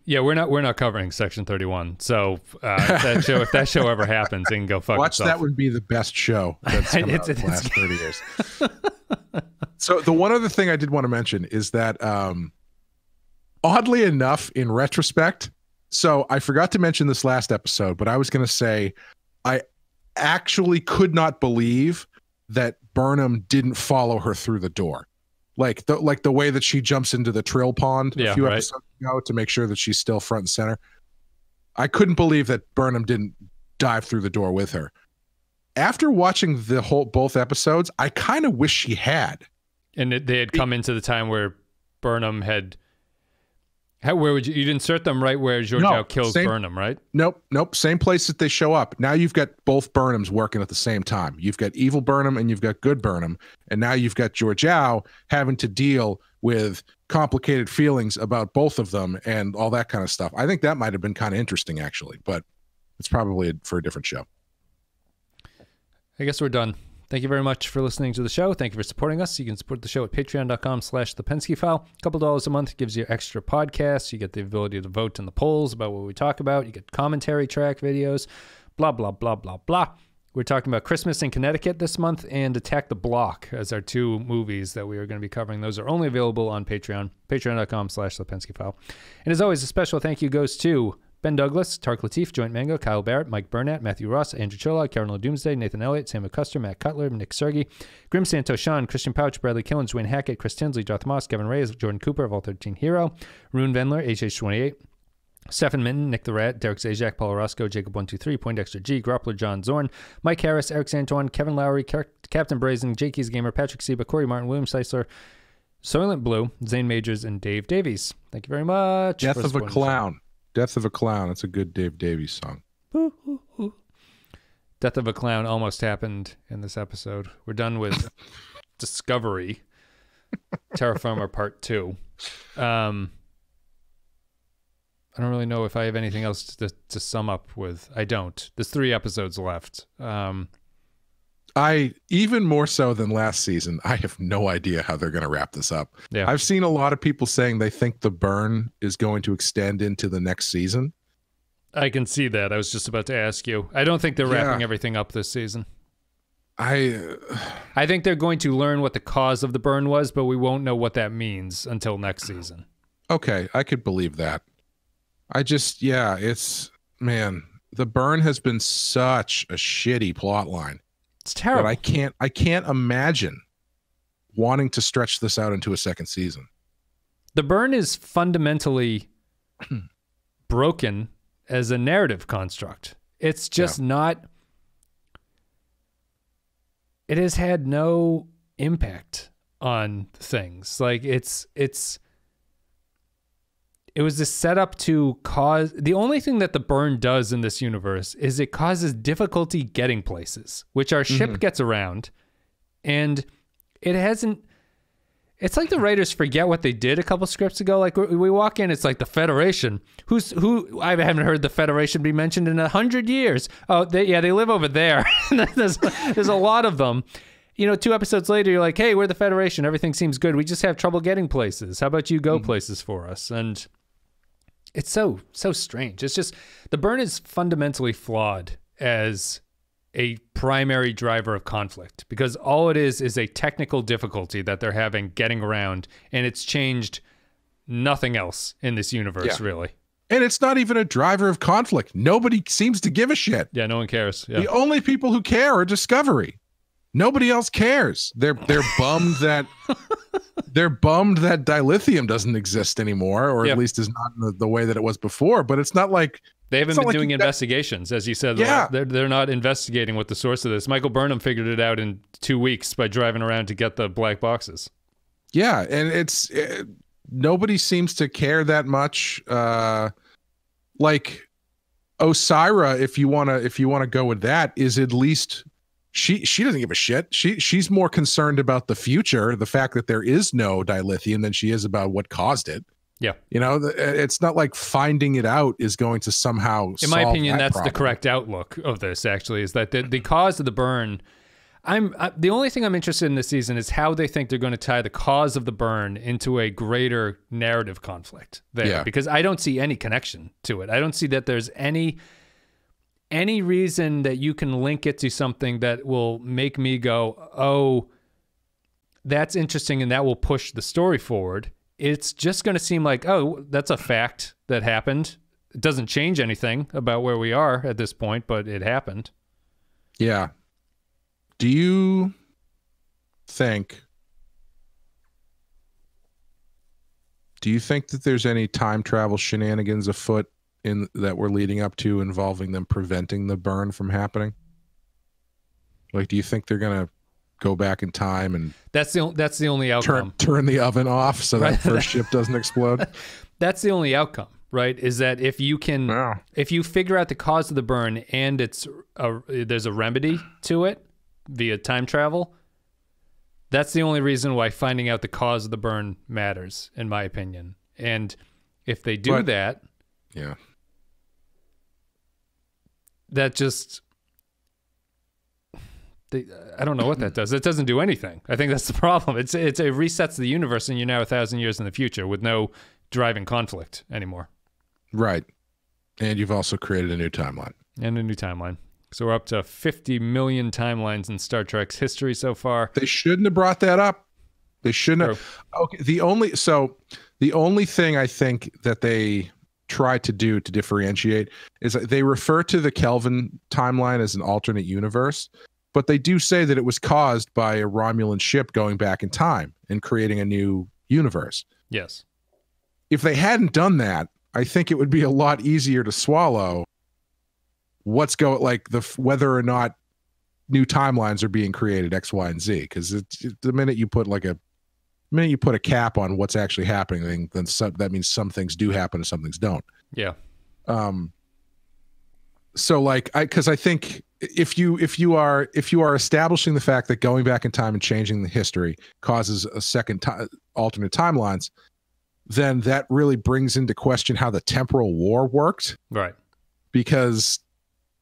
Yeah, we're not covering Section 31. So if that show ever happens, it can go fuck itself. That would be the best show that's come out in the last 30 years. So the one other thing I did want to mention is that, oddly enough, in retrospect, so I forgot to mention this last episode, but I was going to say I actually could not believe that Burnham didn't follow her through the door. Like the way that she jumps into the trill pond a few episodes ago to make sure that she's still front and center. I couldn't believe that Burnham didn't dive through the door with her. After watching both episodes, I kind of wish she had. And they had come into the time where Burnham had. Where would you'd insert them right where Georgiou kills Burnham, right? Nope. Same place that they show up. Now you've got both Burnhams working at the same time. You've got evil Burnham and you've got good Burnham. And now you've got Georgiou having to deal with complicated feelings about both of them and all that kind of stuff. I think that might have been kind of interesting, actually, but it's probably for a different show. I guess we're done. Thank you very much for listening to the show. Thank you for supporting us. You can support the show at patreon.com/thepensky-file. A couple dollars a month gives you extra podcasts. You get the ability to vote in the polls about what we talk about. You get commentary track videos, blah, blah, blah, blah, blah. We're talking about Christmas in Connecticut this month and Attack the Block as our two movies that we are going to be covering. Those are only available on Patreon, patreon.com/thepensky-file. And as always, a special thank you goes to Ben Douglas, Tark Latif, Joint Mango, Kyle Barrett, Mike Burnett, Matthew Ross, Andrew Chola, Carolina Doomsday, Nathan Elliott, Sam McCuster, Matt Cutler, Nick Sergey, Grim Santos, Sean, Christian Pouch, Bradley Killens, Dwayne Hackett, Chris Tinsley, Joth Moss, Kevin Reyes, Jordan Cooper of All 13 Hero, Rune Vendler, HH28, Stephen Minton, Nick the Rat, Derek Zajac, Paul Orozco, Jacob123, Poindexter G, Groppler, John Zorn, Mike Harris, Eric Santuan, Kevin Lowry, Captain Brazen, Jakey's Gamer, Patrick Seba, Corey Martin, William Seisler, Soylent Blue, Zane Majors, and Dave Davies. Thank you very much. Death of a Clown. Death of a Clown. It's a good Dave Davies song. Death of a Clown almost happened in this episode. We're done with Discovery. Terra Firma Part 2. I don't really know if I have anything else to sum up with. I don't. There's 3 episodes left. I, even more so than last season, I have no idea how they're going to wrap this up. Yeah. I've seen a lot of people saying they think the burn is going to extend into the next season. I can see that. I was just about to ask you. I don't think they're wrapping everything up this season. I think they're going to learn what the cause of the burn was, but we won't know what that means until next season. Okay, I could believe that. Man, the burn has been such a shitty plot line. It's terrible. But I can't imagine wanting to stretch this out into a second season. The burn is fundamentally broken as a narrative construct. It's just not. It has had no impact on things. Like it was a setup to cause. The only thing that the burn does in this universe is it causes difficulty getting places, which our ship gets around, and it hasn't. It's like the writers forget what they did a couple scripts ago. Like we walk in, it's like the Federation. Who? I haven't heard the Federation be mentioned in 100 years. Oh, they live over there. there's a lot of them. 2 episodes later, you're like, hey, we're the Federation. Everything seems good. We just have trouble getting places. How about you go places for us? And it's so strange. It's just the burn is fundamentally flawed as a primary driver of conflict because all it is a technical difficulty that they're having getting around, and it's changed nothing else in this universe, really. And it's not even a driver of conflict. Nobody seems to give a shit. Yeah, no one cares. Yeah. The only people who care are Discovery. Nobody else cares. They're bummed that dilithium doesn't exist anymore, or at least is not in the way that it was before. But it's not like they haven't been doing investigations, as you said. Yeah. They're not investigating what the source of this. Michael Burnham figured it out in 2 weeks by driving around to get the black boxes. Yeah, and nobody seems to care that much. Like Osira, if you wanna go with that, is at least. She doesn't give a shit. She's more concerned about the future, the fact that there is no dilithium, than she is about what caused it. Yeah. It's not like finding it out is going to somehow in my opinion, that's problem. the correct outlook of this, actually, is that the cause of the burn, the only thing I'm interested in this season is how they think they're going to tie the cause of the burn into a greater narrative conflict there, because I don't see any connection to it. I don't see that there's any reason that you can link it to something that will make me go, oh, that's interesting, and that will push the story forward. It's just going to seem like, oh, that's a fact that happened. It doesn't change anything about where we are at this point, but it happened. Yeah. Do you think that there's any time travel shenanigans afoot that we're leading up to involving them preventing the burn from happening? Like, do you think they're gonna go back in time and that's the only outcome. Turn the oven off so that first ship doesn't explode. That's the only outcome, right? Is that if you can, if you figure out the cause of the burn and there's a remedy to it via time travel, that's the only reason why finding out the cause of the burn matters, in my opinion. And if they do that, yeah, that just, I don't know what that does. It doesn't do anything. I think that's the problem. It resets the universe, and you're now 1,000 years in the future with no driving conflict anymore. Right. And you've also created a new timeline. And a new timeline. So we're up to 50 million timelines in Star Trek's history so far. They shouldn't have brought that up. They shouldn't have. Okay. The only thing I think that they try to do to differentiate is that they refer to the Kelvin timeline as an alternate universe, but they do say that it was caused by a Romulan ship going back in time and creating a new universe. Yes. If they hadn't done that, I think it would be a lot easier to swallow whether or not new timelines are being created, X, Y, and Z. Because the minute you put a cap on what's actually happening, then that means some things do happen and some things don't. Yeah. So because I think if you are establishing the fact that going back in time and changing the history causes a second alternate timelines, then that really brings into question how the temporal war worked. Right. Because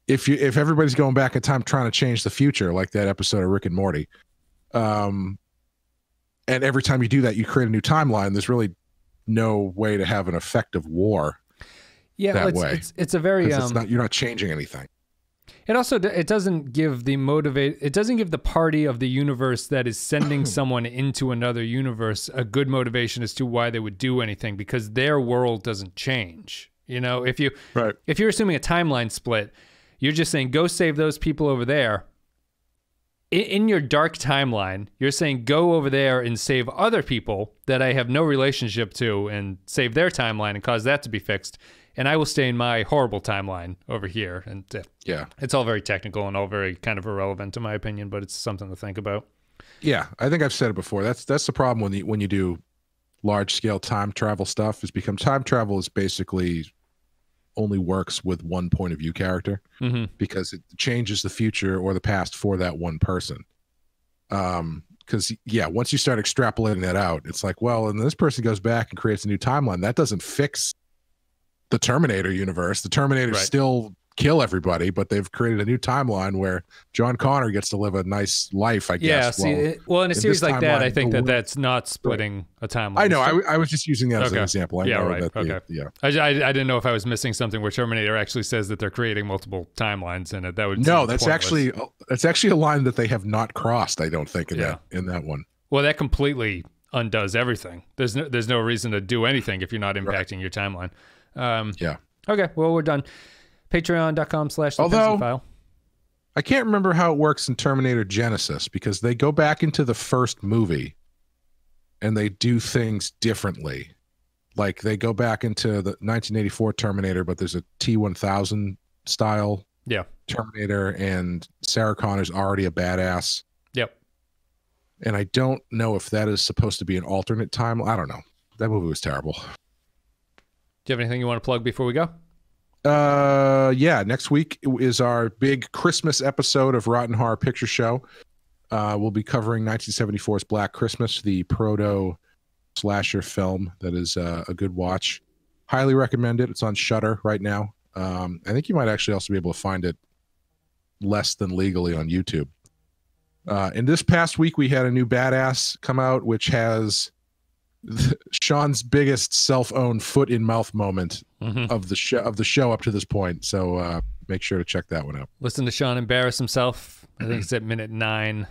if everybody's going back in time trying to change the future, like that episode of Rick and Morty, and every time you do that, you create a new timeline, there's really no way to have an effective war. Yeah, that way. It's a very you're not changing anything. It also it doesn't give the party of the universe that is sending someone into another universe a good motivation as to why they would do anything, because their world doesn't change. You know, if you're assuming a timeline split, you're just saying go save those people over there. In your dark timeline, you're saying go over there and save other people that I have no relationship to and save their timeline and cause that to be fixed. And I will stay in my horrible timeline over here. And yeah, it's all very technical and all very kind of irrelevant in my opinion, but it's something to think about. Yeah, I think I've said it before. That's the problem when you do large scale time travel stuff. Is time travel is basically only works with one point of view character, because it changes the future or the past for that one person. Because once you start extrapolating that out, it's like, well, and this person goes back and creates a new timeline. That doesn't fix the Terminator universe. The Terminators still kill everybody, but they've created a new timeline where John Connor gets to live a nice life, I guess. Yeah, in a series like that, I think that's not splitting a timeline. I know. I was just using that as an example. I didn't know if I was missing something where Terminator actually says that they're creating multiple timelines, and that would that's actually a line that they have not crossed, I don't think, in that one. Well, that completely undoes everything. There's no reason to do anything if you're not impacting your timeline. Okay, well, we're done. Patreon.com/thefile. I can't remember how it works in Terminator Genesis, because they go back into the first movie and they do things differently. Like they go back into the 1984 Terminator, but there's a T-1000 style Terminator, and Sarah Connor's already a badass. Yep. And I don't know if that is supposed to be an alternate time. I don't know. That movie was terrible. Do you have anything you want to plug before we go? Next week is our big Christmas episode of Rotten Horror Picture Show. We'll be covering 1974's Black Christmas, the proto slasher film that is a good watch. Highly recommend it. It's on Shudder right now. I think you might actually also be able to find it less than legally on YouTube. And this past week we had a new badass come out, which has Sean's biggest self-owned foot in mouth moment of the show up to this point. So make sure to check that one out. Listen to Sean embarrass himself. I think it's at minute 9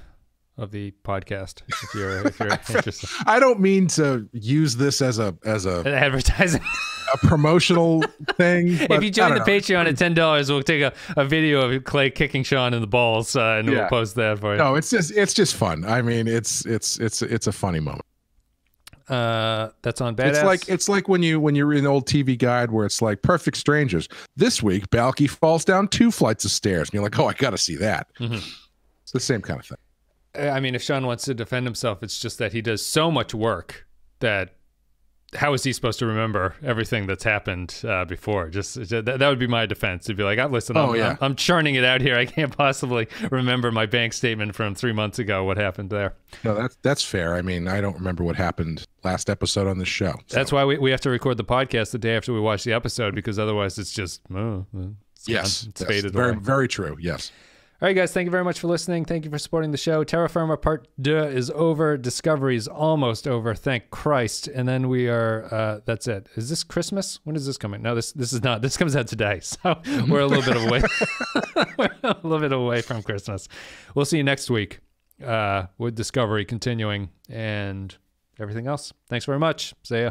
of the podcast. If you're interested. I don't mean to use this as an advertising, a promotional thing. If you join the Patreon at $10, we'll take a video of Clay kicking Sean in the balls, and we'll post that for you. No, it's just fun. I mean, it's a funny moment. That's on Badass. It's like when you're in an old TV guide where it's like Perfect Strangers. This week, Balky falls down 2 flights of stairs, and you're like, oh, I got to see that. It's the same kind of thing. I mean, if Sean wants to defend himself, it's just that he does so much work that how is he supposed to remember everything that's happened before? That would be my defense. To be like, listen, I'm churning it out here. I can't possibly remember my bank statement from 3 months ago. What happened there? No, that's fair. I mean, I don't remember what happened last episode on this show. So. That's why we have to record the podcast the day after we watch the episode, because otherwise it's just it's faded away. Very true. Yes. All right, guys, thank you very much for listening. Thank you for supporting the show. Terra Firma Part 2 is over. Discovery is almost over. Thank Christ. And then we are, that's it. Is this Christmas? When is this coming? No, this is not. This comes out today. So we're a little bit away. We're a little bit away from Christmas. We'll see you next week with Discovery continuing and everything else. Thanks very much. See ya.